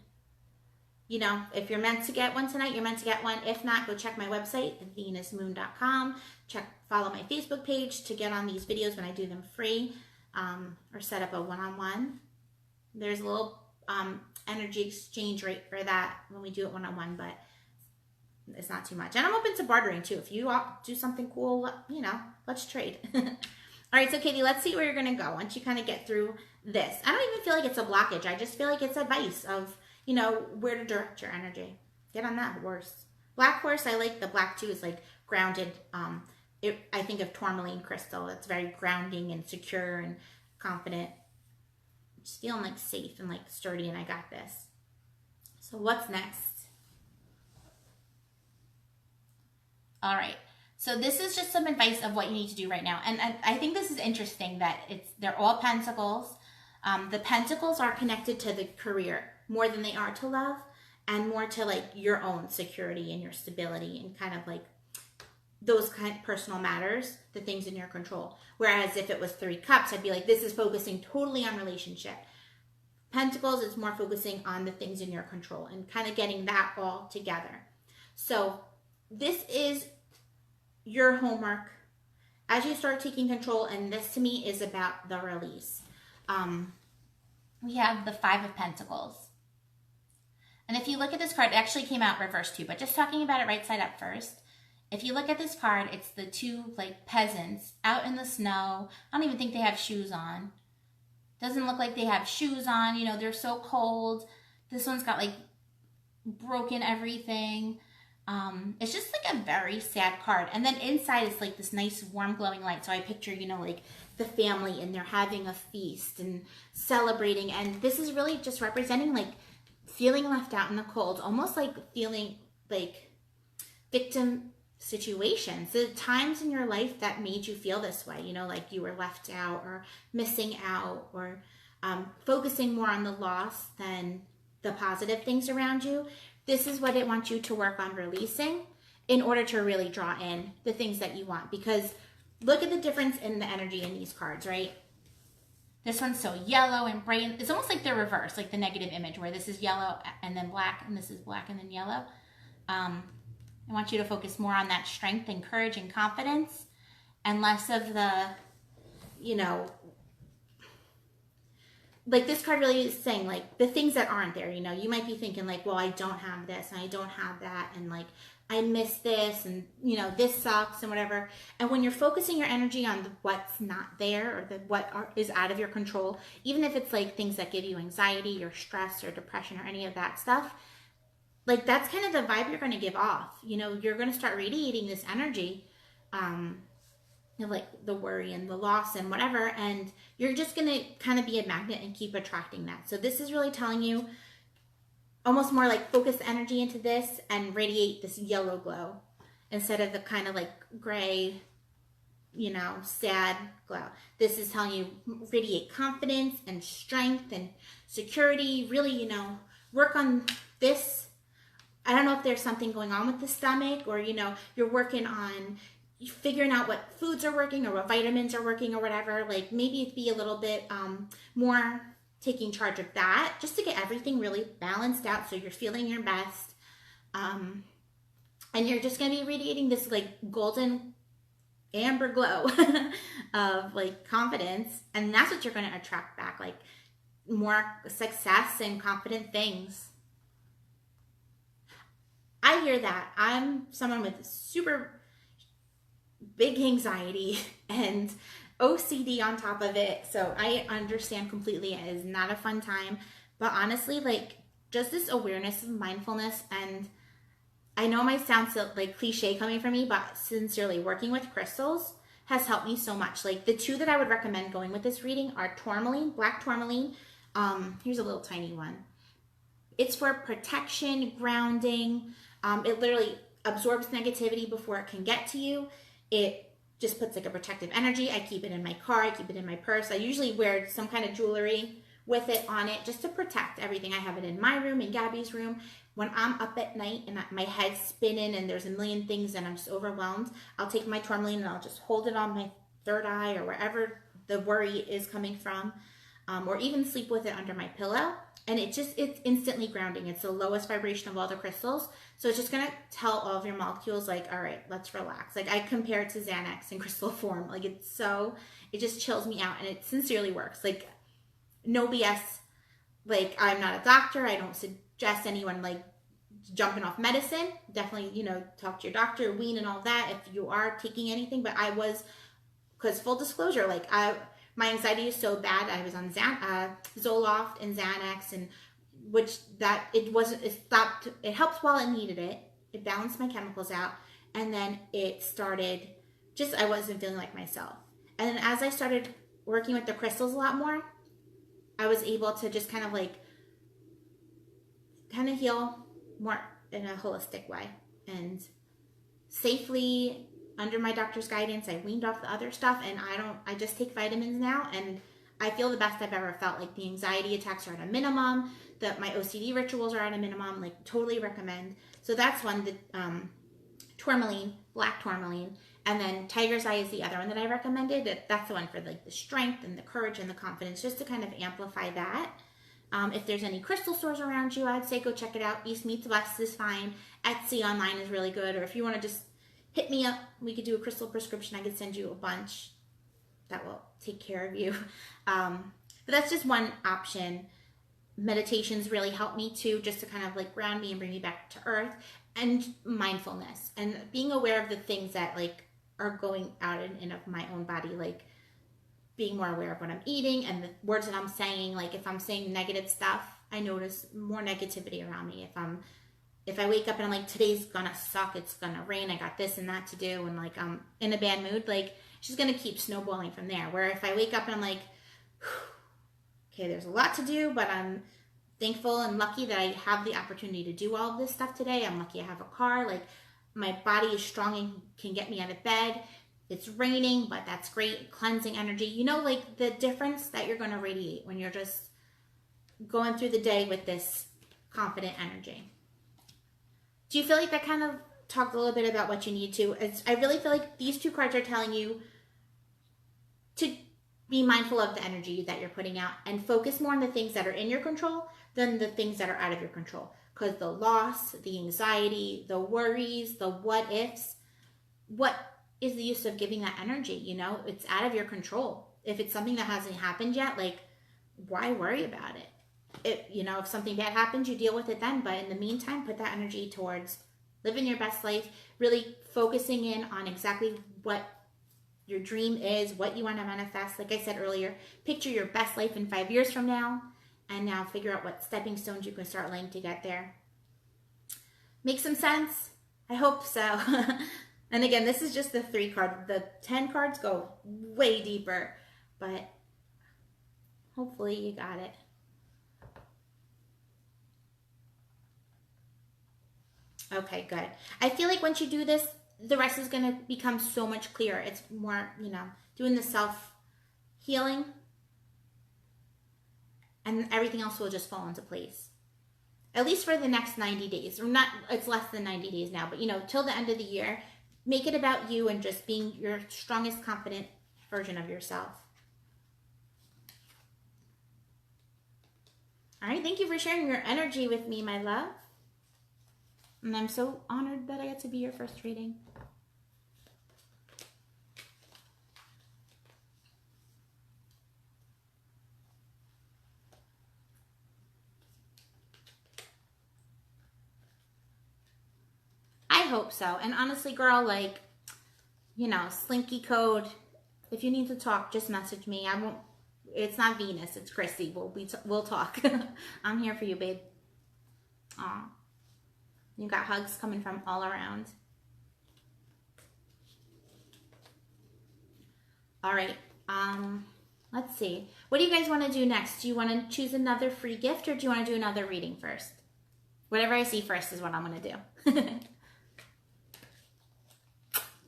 if you're meant to get one tonight, you're meant to get one. If not, go check my website, thevenusmoon.com. Follow my Facebook page to get on these videos when I do them free, or set up a one-on-one. There's a little energy exchange rate for that when we do it one-on-one, but it's not too much. And I'm open to bartering too. If you do something cool, let's trade. All right, so Katie, let's see where you're going to go once you kind of get through this. I don't even feel like it's a blockage. I just feel like it's advice of, where to direct your energy. Get on that horse. Black horse, I like the black too. It's like grounded. I think of tourmaline crystal. It's very grounding and secure and confident. Just feeling like safe and like sturdy, and I got this. So what's next? All right. So this is just some advice of what you need to do right now. And I think this is interesting that they're all pentacles. The pentacles are connected to the career more than they are to love, and more to like your own security and your stability and kind of like those kind of personal matters, the things in your control. Whereas if it was 3 cups, I'd be like, this is focusing totally on relationship. Pentacles is more focusing on the things in your control and kind of getting that all together. So this is your homework as you start taking control, and this to me is about the release. We have the 5 of Pentacles. And if you look at this card, it actually came out reversed too, but just talking about it right side up first. If you look at this card, it's the 2 like peasants out in the snow. I don't even think they have shoes on. Doesn't look like they have shoes on. You know, they're so cold. This one's got like broken everything. It's just like a very sad card. And then inside is like this nice warm glowing light. So I picture, you know, like the family and they're having a feast and celebrating. And this is really just representing like feeling left out in the cold, almost like feeling like victim situations, the times in your life that made you feel this way, you know, like you were left out or missing out, or focusing more on the loss than the positive things around you. This is what it wants you to work on releasing in order to really draw in the things that you want. Because look at the difference in the energy in these cards, right? This one's so yellow and bright. It's almost like they're reversed, like the negative image where this is yellow and then black, and this is black and then yellow. I want you to focus more on that strength and courage and confidence, and less of the, you know, like this card really is saying like the things that aren't there. You know, you might be thinking like, well, I don't have this and I don't have that, and like I miss this, and you know, this sucks and whatever. And when you're focusing your energy on what's not there, or is out of your control, even if it's like things that give you anxiety or stress or depression or any of that stuff, like that's kind of the vibe you're going to give off. You know, you're going to start radiating this energy, you know, like the worry and the loss and whatever, and you're just going to kind of be a magnet and keep attracting that. So this is really telling you almost more like focus the energy into this and radiate this yellow glow instead of the kind of like gray, you know, sad glow. This is telling you radiate confidence and strength and security. Really, you know, work on this. I don't know if there's something going on with the stomach, or, you know, you're working on figuring out what foods are working or what vitamins are working or whatever. Like maybe be a little bit more taking charge of that, just to get everything really balanced out so you're feeling your best. And you're just going to be radiating this like golden amber glow of like confidence. And that's what you're going to attract back, like more success and confident things. I hear that. I'm someone with super big anxiety and OCD on top of it. So I understand completely. It is not a fun time. But honestly, like just this awareness of mindfulness, and I know it might sound so like cliche coming from me, but sincerely, working with crystals has helped me so much. Like the 2 that I would recommend going with this reading are tourmaline, black tourmaline. Here's a little tiny one. It's for protection, grounding. It literally absorbs negativity before it can get to you. It just puts like a protective energy. I keep it in my car. I keep it in my purse. I usually wear some kind of jewelry with it on it just to protect everything. I have it in my room, in Gabby's room. When I'm up at night and my head's spinning and there's a million things and I'm just overwhelmed, I'll take my tourmaline and I'll just hold it on my third eye or wherever the worry is coming from, or even sleep with it under my pillow. And it's instantly grounding. It's the lowest vibration of all the crystals. So it's just going to tell all of your molecules like, all right, let's relax. Like I compare it to Xanax in crystal form. Like it just chills me out, and it sincerely works. Like no BS. Like I'm not a doctor. I don't suggest anyone like jumping off medicine. Definitely, you know, talk to your doctor, wean and all that if you are taking anything. But because full disclosure, like my anxiety is so bad. I was on Zoloft and Xanax, and it stopped. It helped while I needed it. It balanced my chemicals out, And then it started, just I wasn't feeling like myself. And then as I started working with the crystals a lot more, I was able to just kind of heal more in a holistic way. And safely, under my doctor's guidance, I weaned off the other stuff, and I just take vitamins now, and I feel the best I've ever felt. Like, the anxiety attacks are at a minimum, my OCD rituals are at a minimum, like, totally recommend. So that's one, the tourmaline, black tourmaline, and then Tiger's Eye is the other one that I recommended. That's the one for like the strength and the courage and the confidence, just to kind of amplify that. If there's any crystal stores around you, I'd say go check it out. East Meets West is fine. Etsy online is really good. Or if you want to just hit me up, we could do a crystal prescription. I could send you a bunch. That will take care of you. But that's just one option. Meditations really help me too, just to kind of like ground me and bring me back to earth. And mindfulness and being aware of the things that like are going out and in of my own body, like being more aware of what I'm eating and the words that I'm saying. Like, if I'm saying negative stuff, I notice more negativity around me. If I wake up and I'm like, today's gonna suck, it's gonna rain, I got this and that to do, and like I'm in a bad mood, like it's just gonna keep snowballing from there. Where if I wake up and I'm like, okay, there's a lot to do, but I'm thankful and lucky that I have the opportunity to do all of this stuff today. I'm lucky I have a car. Like, my body is strong and can get me out of bed. It's raining, but that's great. Cleansing energy. You know, like the difference that you're going to radiate when you're just going through the day with this confident energy. Do you feel like that kind of talked a little bit about what you need to? I really feel like these two cards are telling you to be mindful of the energy that you're putting out and focus more on the things that are in your control than the things that are out of your control. Because the loss, the anxiety, the worries, the what ifs, what is the use of giving that energy? You know, it's out of your control. If it's something that hasn't happened yet, like, why worry about it? If something bad happens, you deal with it then. But in the meantime, put that energy towards living your best life, really focusing in on exactly what your dream is, what you want to manifest. Like I said earlier, picture your best life in 5 years from now, and now figure out what stepping stones you can start laying to get there. Make some sense? I hope so. And again, this is just the 3 card. The 10 cards go way deeper, but hopefully you got it. Okay, good. I feel like once you do this, the rest is going to become so much clearer. It's more, doing the self-healing, and everything else will just fall into place. At least for the next 90 days. Or not, it's less than 90 days now, but till the end of the year, make it about you and just being your strongest, confident version of yourself. All right, thank you for sharing your energy with me, my love. And I'm so honored that I got to be your first reading. I hope so. And honestly, girl, Slinky Code, if you need to talk, just message me. I won't, it's not Venus, it's Chrissy. We'll talk. I'm here for you, babe. Aw. You got hugs coming from all around. All right. Let's see. What do you guys want to do next? Do you want to choose another free gift, or do you want to do another reading first? Whatever I see first is what I'm going to do.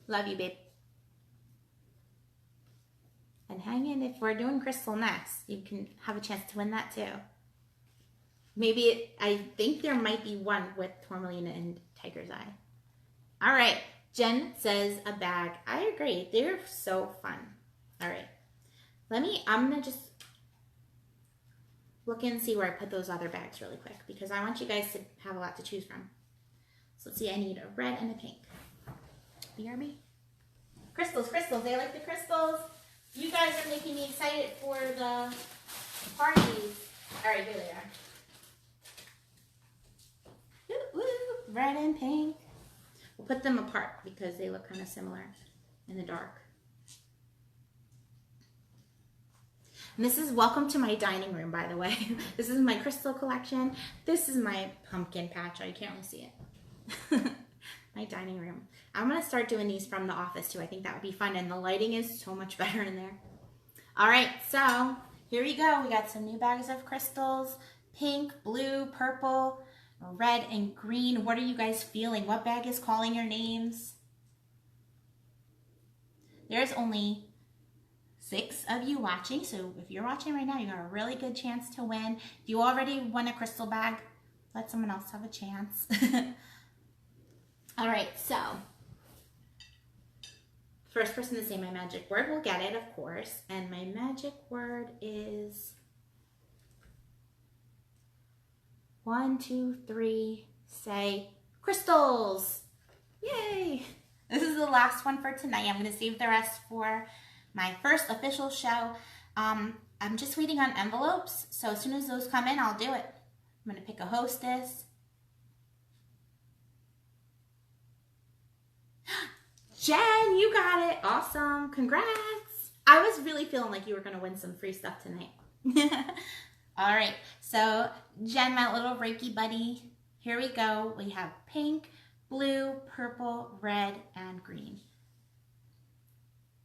Love you, babe. And hang in. If we're doing crystal next, you can have a chance to win that too. Maybe, I think there might be one with tourmaline and Tiger's Eye. All right. Jen says a bag. I agree. They're so fun. All right. I'm going to just look and see where I put those other bags really quick, because I want you guys to have a lot to choose from. So let's see. I need a red and a pink. BRB. Crystals. I like the crystals. You guys are making me excited for the parties. All right, here they are. Woo, woo. Red and pink. We'll put them apart because they look kind of similar in the dark. And this is welcome to my dining room, by the way. This is my crystal collection. This is my pumpkin patch. You can't really see it. my dining room. I'm going to start doing these from the office too. I think that would be fun, and the lighting is so much better in there. All right, so here we go. We got some new bags of crystals, pink, blue, purple, red, and green. What are you guys feeling? What bag is calling your names? There's only 6 of you watching, so if you're watching right now, you got a really good chance to win. If you already won a crystal bag, let someone else have a chance. All right, so first person to say my magic word will get it, of course, and my magic word is 1, 2, 3, say crystals. Yay! This is the last one for tonight. I'm going to save the rest for my first official show. I'm just waiting on envelopes, so as soon as those come in, I'll do it. I'm going to pick a hostess. Jen, you got it. Awesome. Congrats. I was really feeling like you were going to win some free stuff tonight. All right. So, Jen, my little Reiki buddy, here we go. We have pink, blue, purple, red, and green.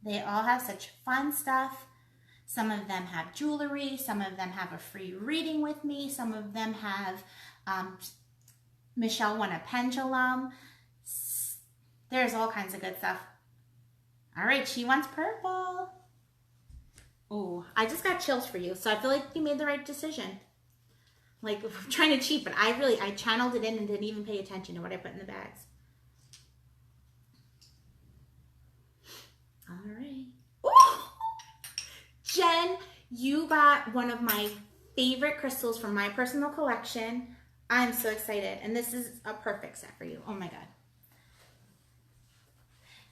They all have such fun stuff. Some of them have jewelry. Some of them have a free reading with me. Some of them have Michelle won a pendulum. There's all kinds of good stuff. All right, she wants purple. Oh, I just got chills for you. So I feel like you made the right decision. Like, I'm trying to cheat, but I channeled it in and didn't even pay attention to what I put in the bags. All right. Ooh! Jen, you got one of my favorite crystals from my personal collection. I'm so excited. And this is a perfect set for you. Oh my God.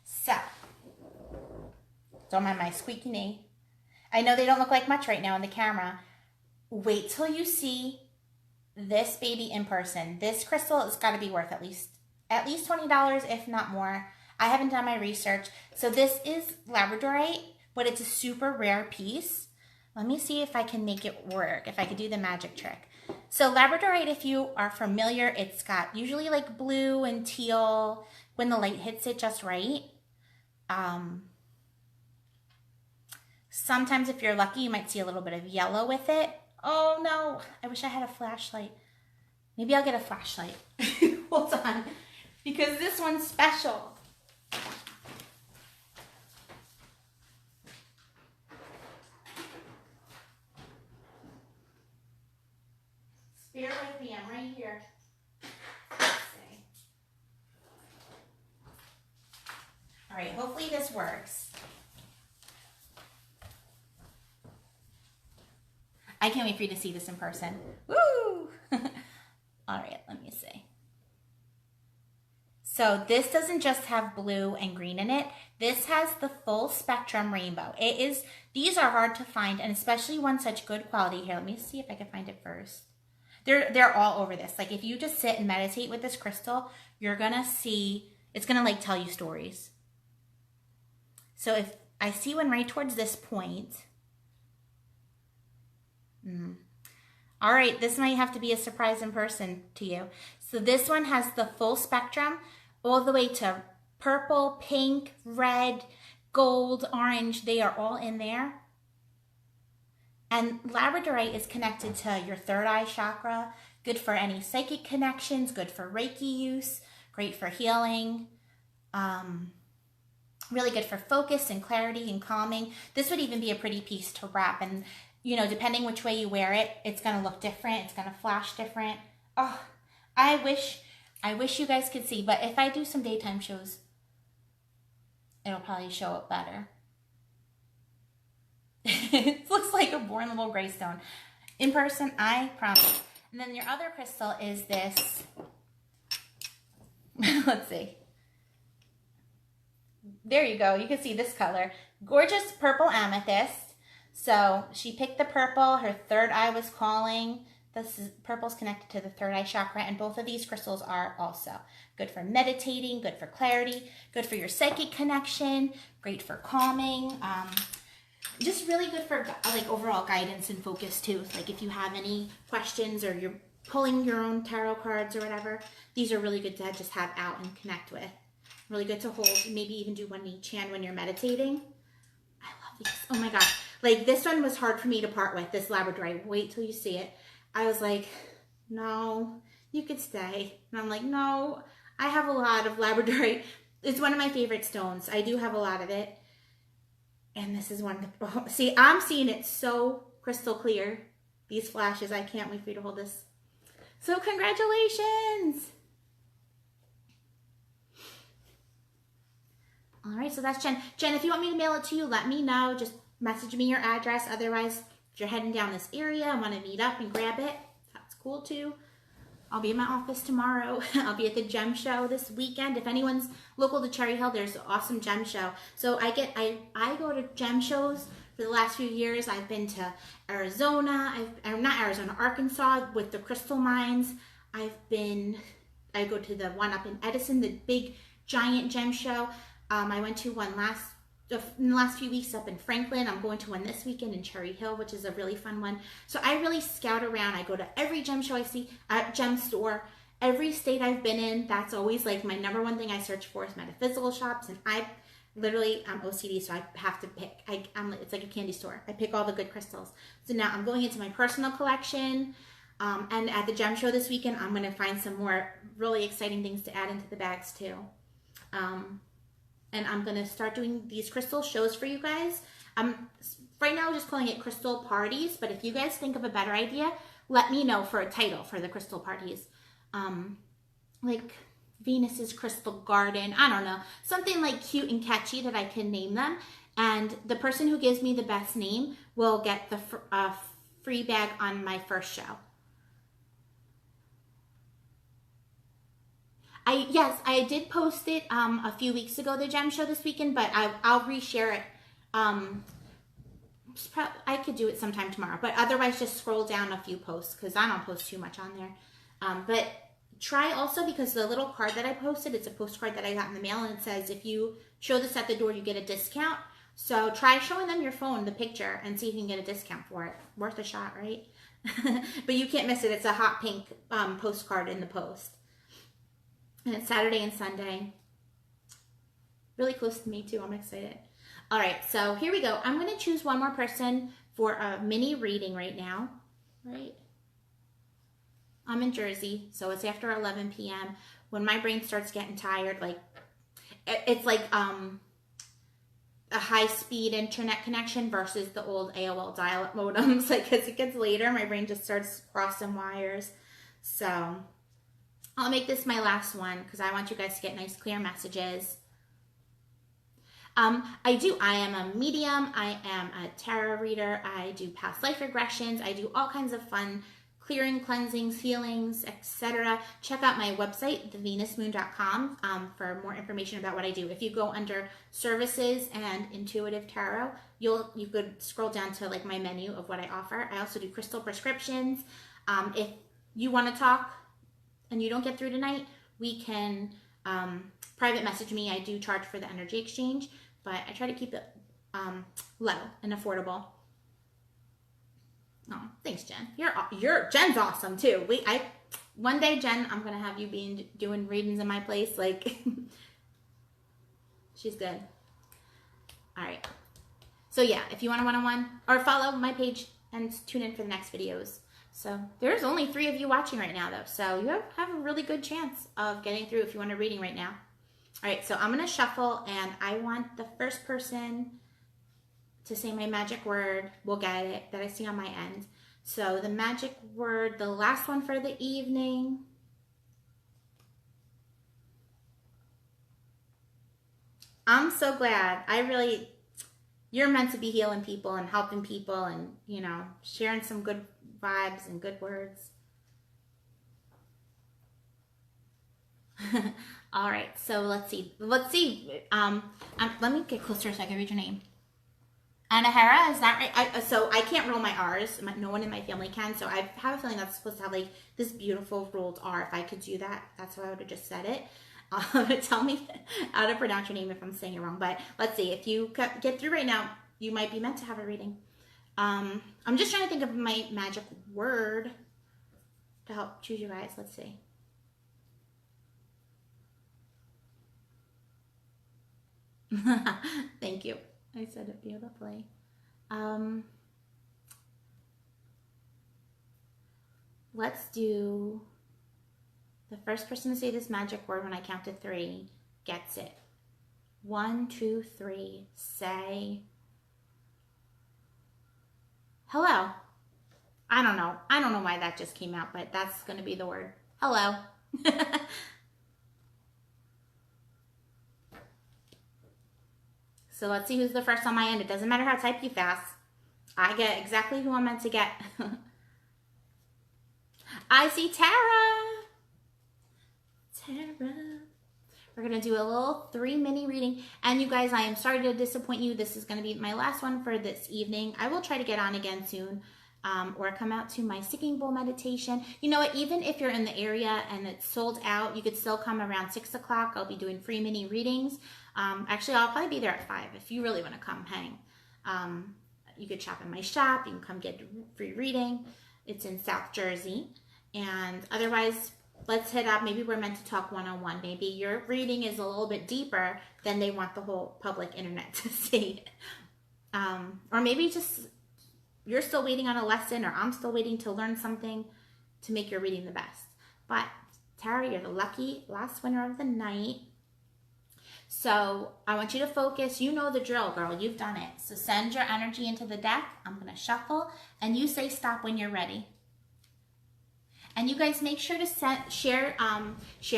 So, don't mind my squeaky knee. I know they don't look like much right now in the camera. Wait till you see this baby in person. This crystal has got to be worth at least $20, if not more. I haven't done my research. So this is labradorite, but it's a super rare piece. Let me see if I can make it work, if I could do the magic trick. So labradorite, if you are familiar, it's got usually like blue and teal when the light hits it just right. Sometimes if you're lucky, you might see a little bit of yellow with it. Oh no, I wish I had a flashlight. Maybe I'll get a flashlight. Hold on, because this one's special. Bear with me, I'm right here. Let's see. All right, hopefully this works. I can't wait for you to see this in person. Woo! All right, let me see. So this doesn't just have blue and green in it. This has the full spectrum rainbow. These are hard to find, and especially one such good quality. Here, let me see if I can find it first. They're all over this. Like if you just sit and meditate with this crystal, you're gonna see, it's gonna like tell you stories. So if I see one right towards this point, all right, this might have to be a surprise in person to you. So this one has the full spectrum all the way to purple, pink, red, gold, orange. They are all in there. And labradorite is connected to your third eye chakra, good for any psychic connections, good for Reiki use, great for healing, really good for focus and clarity and calming. This would even be a pretty piece to wrap, and you know, depending which way you wear it, it's going to look different. It's going to flash different. Oh, I wish you guys could see, but if I do some daytime shows, it'll probably show up better. It looks like a born little gray stone. In person, I promise. And then your other crystal is this. Let's see. There you go. You can see this color. Gorgeous purple amethyst. So she picked the purple. Her third eye was calling. Purple's connected to the third eye chakra, and both of these crystals are also good for meditating, good for clarity, good for your psychic connection, great for calming. Just really good for like overall guidance and focus too. Like if you have any questions or you're pulling your own tarot cards or whatever, these are really good to just have out and connect with. Really good to hold, maybe even do one each hand when you're meditating. I love these. Oh my gosh. Like this one was hard for me to part with, this Labradorite. Wait till you see it. I was like, no, you could stay. And I'm like, no, I have a lot of Labradorite. It's one of my favorite stones. I do have a lot of it. And this is one, oh, see, I'm seeing it so crystal clear. These flashes, I can't wait for you to hold this. So congratulations. All right, so that's Jen. Jen, if you want me to mail it to you, let me know. Just message me your address. Otherwise, if you're heading down this area and want to meet up and grab it, that's cool too. I'll be in my office tomorrow. I'll be at the gem show this weekend. If anyone's local to Cherry Hill, there's an awesome gem show. So I go to gem shows for the last few years. I've been to Arizona, Arkansas with the crystal mines. I go to the one up in Edison, the big giant gem show. I went to one in the last few weeks up in Franklin. I'm going to one this weekend in Cherry Hill, which is a really fun one. So I really scout around. I go to every gem show I see, gem store, every state I've been in. That's always like my number one thing I search for is metaphysical shops. And I'm OCD, so I have to pick. It's like a candy store. I pick all the good crystals. So now I'm going into my personal collection. And at the gem show this weekend, I'm going to find some more really exciting things to add into the bags too. And I'm going to start doing these crystal shows for you guys. I'm right now just calling it crystal parties, but if you guys think of a better idea, let me know for a title for the crystal parties. Like Venus's Crystal Garden, I don't know. Something like cute and catchy that I can name them. And the person who gives me the best name will get the free bag on my first show. Yes, I did post it a few weeks ago, the gem show this weekend, but I'll reshare it. I could do it sometime tomorrow, but otherwise just scroll down a few posts because I don't post too much on there. But try also, because the little card that I posted, it's a postcard that I got in the mail, and it says if you show this at the door, you get a discount. So try showing them your phone, the picture, and see if you can get a discount for it. Worth a shot, right? But you can't miss it. It's a hot pink postcard in the post. And it's Saturday and Sunday. Really close to me too. I'm excited. All right, so here we go. I'm going to choose one more person for a mini reading right now. Right? I'm in Jersey, so it's after 11 p.m. When my brain starts getting tired, like it's like a high-speed internet connection versus the old AOL dial-up modems. Like as it gets later, my brain just starts crossing wires. So I'll make this my last one because I want you guys to get nice, clear messages. I am a medium. I am a tarot reader. I do past life regressions. I do all kinds of fun clearing, cleansings, healings, etc. Check out my website, thevenusmoon.com, for more information about what I do. If you go under services and intuitive tarot, you could scroll down to like my menu of what I offer. I also do crystal prescriptions. If you want to talk and you don't get through tonight, we can private message me. I do charge for the energy exchange, but I try to keep it low and affordable. Oh, thanks, Jen. Jen's awesome too. One day, Jen, I'm gonna have you doing readings in my place. Like, she's good. All right. So yeah, if you want a one-on-one, or follow my page and tune in for the next videos. So there's only 3 of you watching right now, though. So you have a really good chance of getting through if you want a reading right now. All right, so I'm gonna shuffle, and I want the first person to say my magic word. We'll get it that I see on my end. So the magic word, the last one for the evening. I'm so glad. You're meant to be healing people and helping people and, sharing some good vibes and good words. All right, so let's see. Let me get closer so I can read your name. Anahara, is that right? So I can't roll my R's. No one in my family can. So I have a feeling that's supposed to have like this beautiful rolled R. If I could do that, that's how I would have just said it. Tell me how to pronounce your name if I'm saying it wrong. But let's see. If you get through right now, you might be meant to have a reading. I'm just trying to think of my magic word. to help choose you guys. Let's see. Thank you. I said it beautifully. Let's do the first person to say this magic word when I count to 3 gets it. 1, 2, 3. Say hello. I don't know. I don't know why that just came out, but that's going to be the word. Hello. So let's see who's the first on my end. It doesn't matter how I type you fast. I get exactly who I'm meant to get. I see Tara. Tara. We're going to do a little 3 mini reading. And you guys, I am sorry to disappoint you. This is going to be my last one for this evening. I will try to get on again soon. Or come out to my singing bowl meditation. You know what? Even if you're in the area and it's sold out, you could still come around 6 o'clock. I'll be doing free mini readings. Actually, I'll probably be there at 5 if you really want to come hang. You could shop in my shop. You can come get a free reading. It's in South Jersey. And otherwise, let's hit up. Maybe we're meant to talk one-on-one. Maybe your reading is a little bit deeper than they want the whole public internet to see. Or maybe just you're still waiting on a lesson, or I'm still waiting to learn something to make your reading the best. But Tara, you're the lucky last winner of the night. So I want you to focus. You know the drill, girl. You've done it. So send your energy into the deck. I'm going to shuffle, and you say stop when you're ready. And you guys make sure to share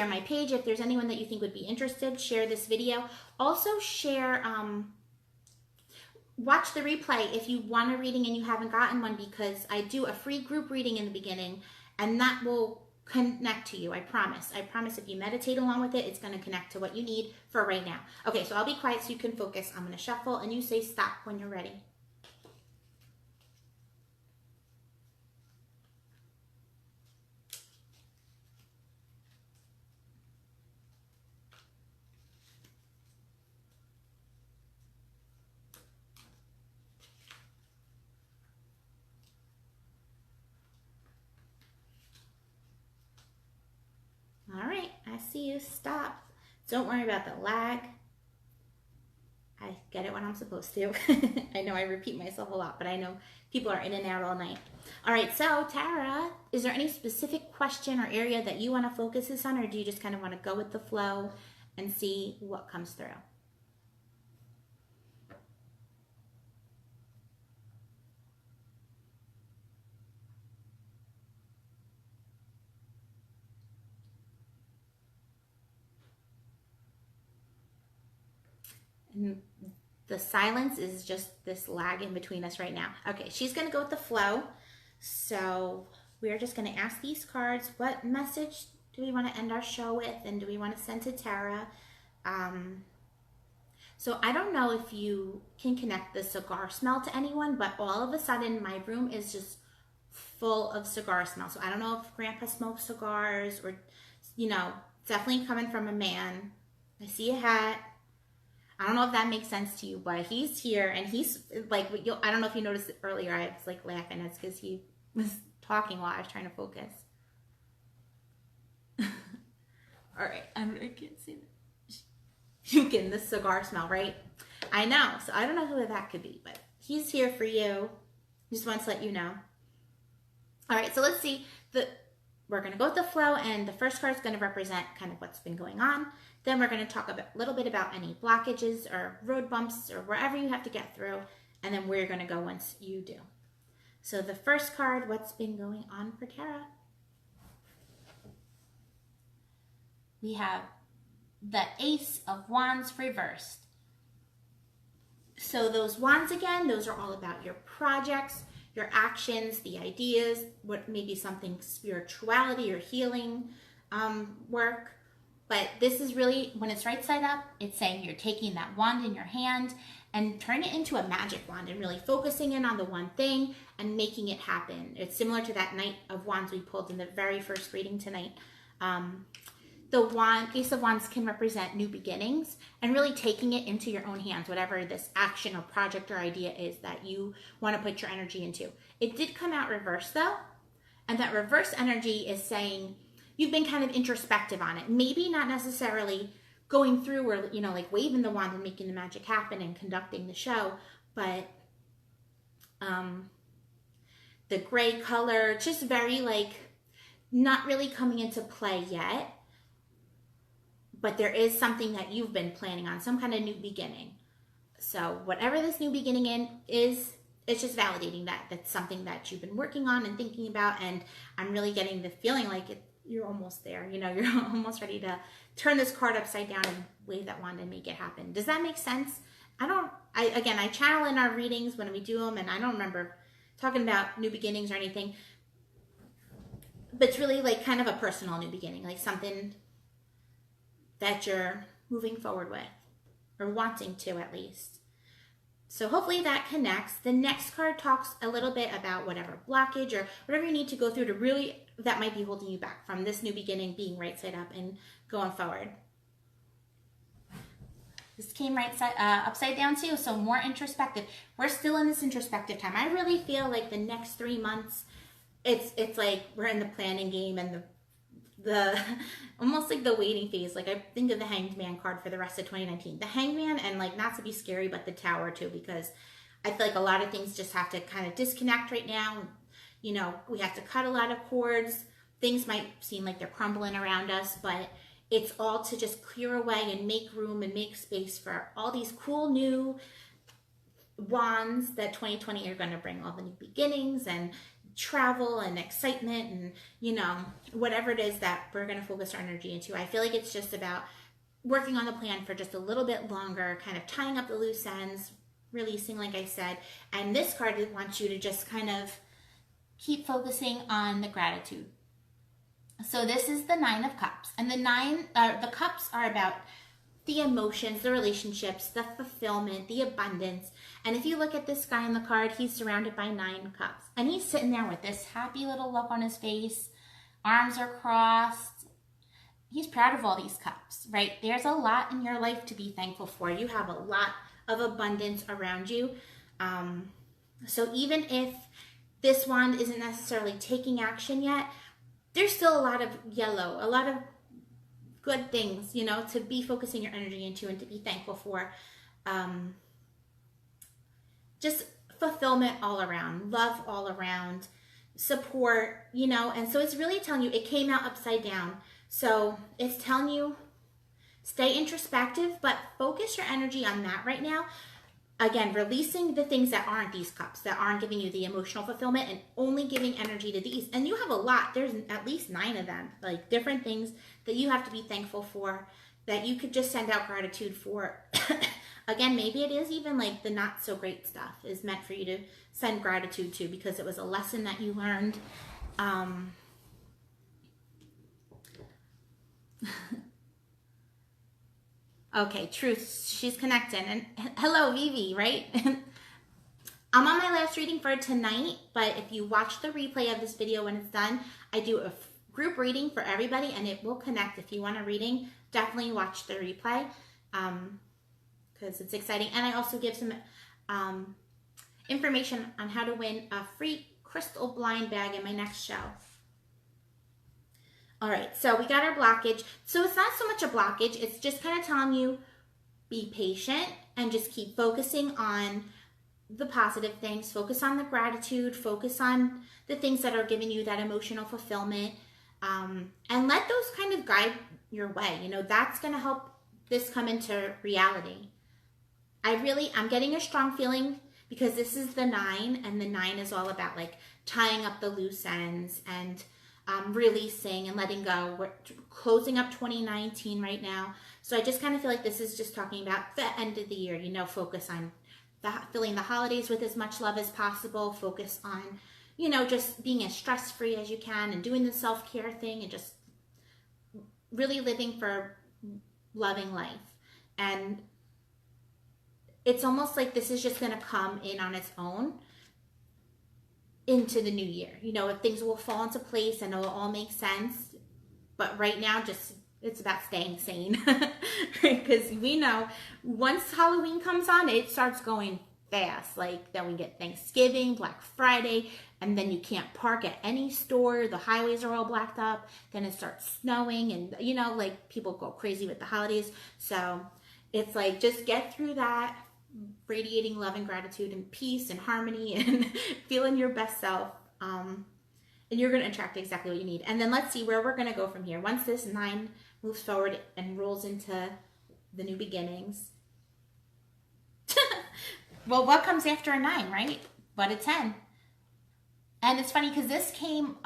my page if there's anyone that you think would be interested. Share this video. Also share, watch the replay if you want a reading and you haven't gotten one, because I do a free group reading in the beginning, and that will connect to you. I promise. I promise if you meditate along with it, it's going to connect to what you need for right now. Okay, so I'll be quiet so you can focus. I'm going to shuffle, and you say stop when you're ready. All right, I see you. Stop. Don't worry about the lag. I get it when I'm supposed to. I know I repeat myself a lot, but I know people are in and out all night. All right, so Tara, is there any specific question or area that you want to focus this on, or do you just kind of want to go with the flow and see what comes through? And the silence is just this lag in between us right now. Okay, she's going to go with the flow. So we're just going to ask these cards, what message do we want to end our show with, and do we want to send to Tara? So I don't know if you can connect the cigar smell to anyone, but all of a sudden my room is just full of cigar smell. So I don't know if Grandpa smokes cigars, or, you know, definitely coming from a man. I see a hat. I don't know if that makes sense to you, but he's here, and he's like, I don't know if you noticed it earlier, I was like laughing. It's because he was talking while I was trying to focus. All right, I can't see that. You can, the cigar smell, right? I know, so I don't know who that could be, but he's here for you. Just wants to let you know. All right, so let's see. We're going to go with the flow, and the first card is going to represent kind of what's been going on. Then we're going to talk a little bit about any blockages or road bumps or wherever you have to get through, and then we're going to go once you do. So the first card, what's been going on for Tara? We have the Ace of Wands reversed. So those wands again, those are all about your projects, your actions, the ideas, what maybe something spirituality or healing work. But this is really, when it's right side up, it's saying you're taking that wand in your hand and turn it into a magic wand and really focusing in on the one thing and making it happen. It's similar to that Knight of Wands we pulled in the very first reading tonight. The Ace of Wands can represent new beginnings and really taking it into your own hands, whatever this action or project or idea is that you want to put your energy into. It did come out reversed though. And that reverse energy is saying you've been kind of introspective on it. Maybe not necessarily going through or, you know, like waving the wand and making the magic happen and conducting the show, but the gray color, just very like not really coming into play yet, but there is something that you've been planning on, some kind of new beginning. So whatever this new beginning is, it's just validating that that's something that you've been working on and thinking about. And I'm really getting the feeling like you're almost there. You know, you're almost ready to turn this card upside down and wave that wand and make it happen. Does that make sense? I channel in our readings when we do them, and I don't remember talking about new beginnings or anything. But it's really like kind of a personal new beginning, like something that you're moving forward with, or wanting to at least. So hopefully that connects. The next card talks a little bit about whatever blockage or whatever you need to go through to really, that might be holding you back from this new beginning, being right side up and going forward. This came right side upside down too, so more introspective. We're still in this introspective time. I really feel like the next 3 months, it's like we're in the planning game and the almost like the waiting phase. Like I think of the Hanged Man card for the rest of 2019. The Hanged Man, and like not to be scary, but the Tower too, because I feel like a lot of things just have to kind of disconnect right now. You know, we have to cut a lot of cords. Things might seem like they're crumbling around us, but it's all to just clear away and make room and make space for all these cool new wands that 2020 are going to bring, all the new beginnings and travel and excitement and, you know, whatever it is that we're going to focus our energy into. I feel like it's just about working on the plan for just a little bit longer, kind of tying up the loose ends, releasing, like I said. And this card wants you to just kind of keep focusing on the gratitude. So this is the 9 of Cups, and the cups are about the emotions, the relationships, the fulfillment, the abundance. And if you look at this guy in the card, he's surrounded by 9 cups, and he's sitting there with this happy little look on his face, arms are crossed. He's proud of all these cups, right? There's a lot in your life to be thankful for. You have a lot of abundance around you. So even if this wand isn't necessarily taking action yet, there's still a lot of yellow, a lot of good things, you know, to be focusing your energy into and to be thankful for. Just fulfillment all around, love all around, support, you know. And so it's really telling you, it came out upside down. So it's telling you, stay introspective, but focus your energy on that right now. Again, releasing the things that aren't these cups, that aren't giving you the emotional fulfillment, and only giving energy to these. And you have a lot. There's at least 9 of them, like different things that you have to be thankful for, that you could just send out gratitude for. Again, maybe it is even like the not so great stuff is meant for you to send gratitude to, because it was a lesson that you learned. Okay, Truth, she's connecting. And hello, Vivi, right? I'm on my last reading for tonight, but if you watch the replay of this video when it's done, I do a group reading for everybody, and it will connect. If you want a reading, definitely watch the replay, because it's exciting. And I also give some information on how to win a free crystal blind bag in my next show. All right, so we got our blockage. So it's not so much a blockage. It's just kind of telling you, be patient and just keep focusing on the positive things. Focus on the gratitude. Focus on the things that are giving you that emotional fulfillment. And let those kind of guide your way. You know, that's going to help this come into reality. I'm getting a strong feeling, because this is the 9, and the 9 is all about like tying up the loose ends and releasing and letting go. We're closing up 2019 right now. So I just kind of feel like this is just talking about the end of the year, you know, focus on filling the holidays with as much love as possible. Focus on, you know, just being as stress-free as you can and doing the self-care thing and just really living for loving life. And it's almost like this is just going to come in on its own into the new year. You know, if things will fall into place and it'll all make sense. But right now, just it's about staying sane. Because we know once Halloween comes on, it starts going fast. Like then we get Thanksgiving, Black Friday, and then you can't park at any store. The highways are all blacked up. Then it starts snowing, and you know, like people go crazy with the holidays. So it's like just get through that, radiating love and gratitude and peace and harmony and feeling your best self. And you're going to attract exactly what you need. And then let's see where we're going to go from here. Once this 9 moves forward and rolls into the new beginnings. Well, what comes after a 9, right? But a 10. And it's funny because this came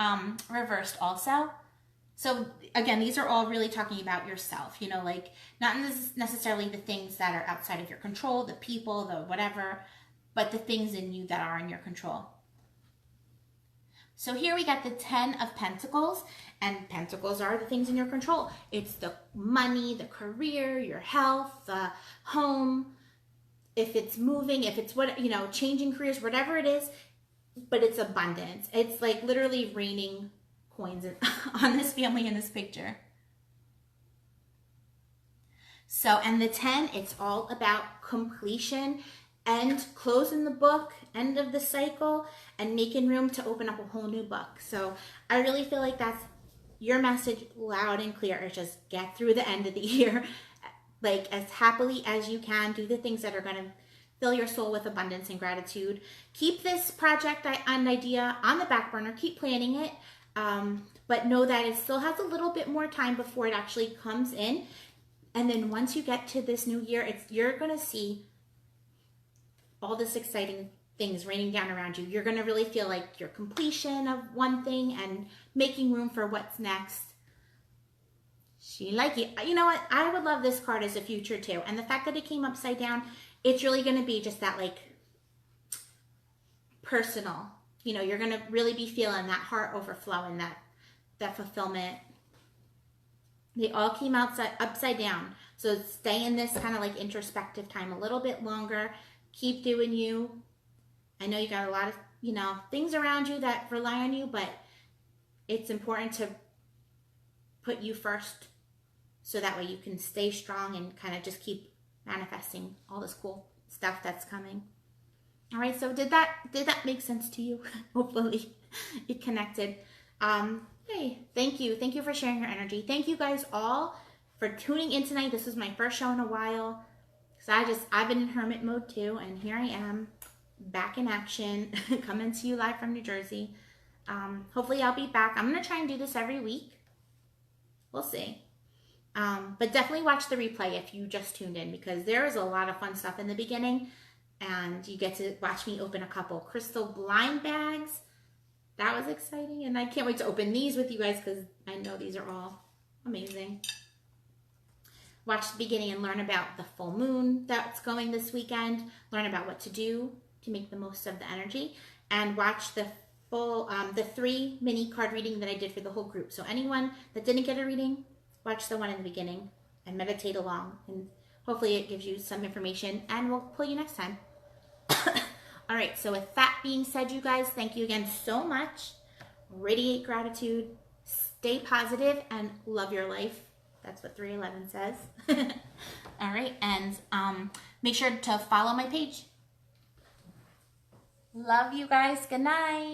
reversed also. So again, these are all really talking about yourself, you know, like not necessarily the things that are outside of your control, the people, the whatever, but the things in you that are in your control. So here we got the 10 of Pentacles, and Pentacles are the things in your control. It's the money, the career, your health, the home, if it's moving, if it's what, you know, changing careers, whatever it is, but it's abundance. It's like literally raining coins on this family in this picture. So, and the 10, it's all about completion and closing the book, end of the cycle, and making room to open up a whole new book. So I really feel like that's your message loud and clear, is just get through the end of the year like as happily as you can. Do the things that are going to fill your soul with abundance and gratitude. Keep this project and idea on the back burner. Keep planning it, but know that it still has a little bit more time before it actually comes in. And then once you get to this new year, you're going to see all this exciting things raining down around you. You're going to really feel like your completion of one thing and making room for what's next. She like it. You know what? I would love this card as a future too. And the fact that it came upside down, it's really going to be just that like personal. You know, you're going to really be feeling that heart overflowing, that fulfillment. They all came upside down. So stay in this kind of like introspective time a little bit longer. Keep doing you. I know you got a lot of, you know, things around you that rely on you, but it's important to put you first so that way you can stay strong and kind of just keep manifesting all this cool stuff that's coming. All right, so did that make sense to you? Hopefully it connected. Hey, thank you for sharing your energy. Thank you guys all for tuning in tonight. This was my first show in a while. So I've been in hermit mode too, and here I am back in action, coming to you live from New Jersey. Hopefully I'll be back. I'm gonna try and do this every week. We'll see. But definitely watch the replay if you just tuned in, because there is a lot of fun stuff in the beginning, and you get to watch me open a couple crystal blind bags. That was exciting, and I can't wait to open these with you guys because I know these are all amazing. Watch the beginning and learn about the full moon that's going this weekend. Learn about what to do to make the most of the energy, and watch the full, the 3 mini card reading that I did for the whole group. So anyone that didn't get a reading, watch the one in the beginning and meditate along, and hopefully it gives you some information, and we'll pull you next time. All right, so with that being said, you guys, thank you again so much. Radiate gratitude, stay positive, and love your life. That's what 311 says. All right, and make sure to follow my page. Love you guys. Good night.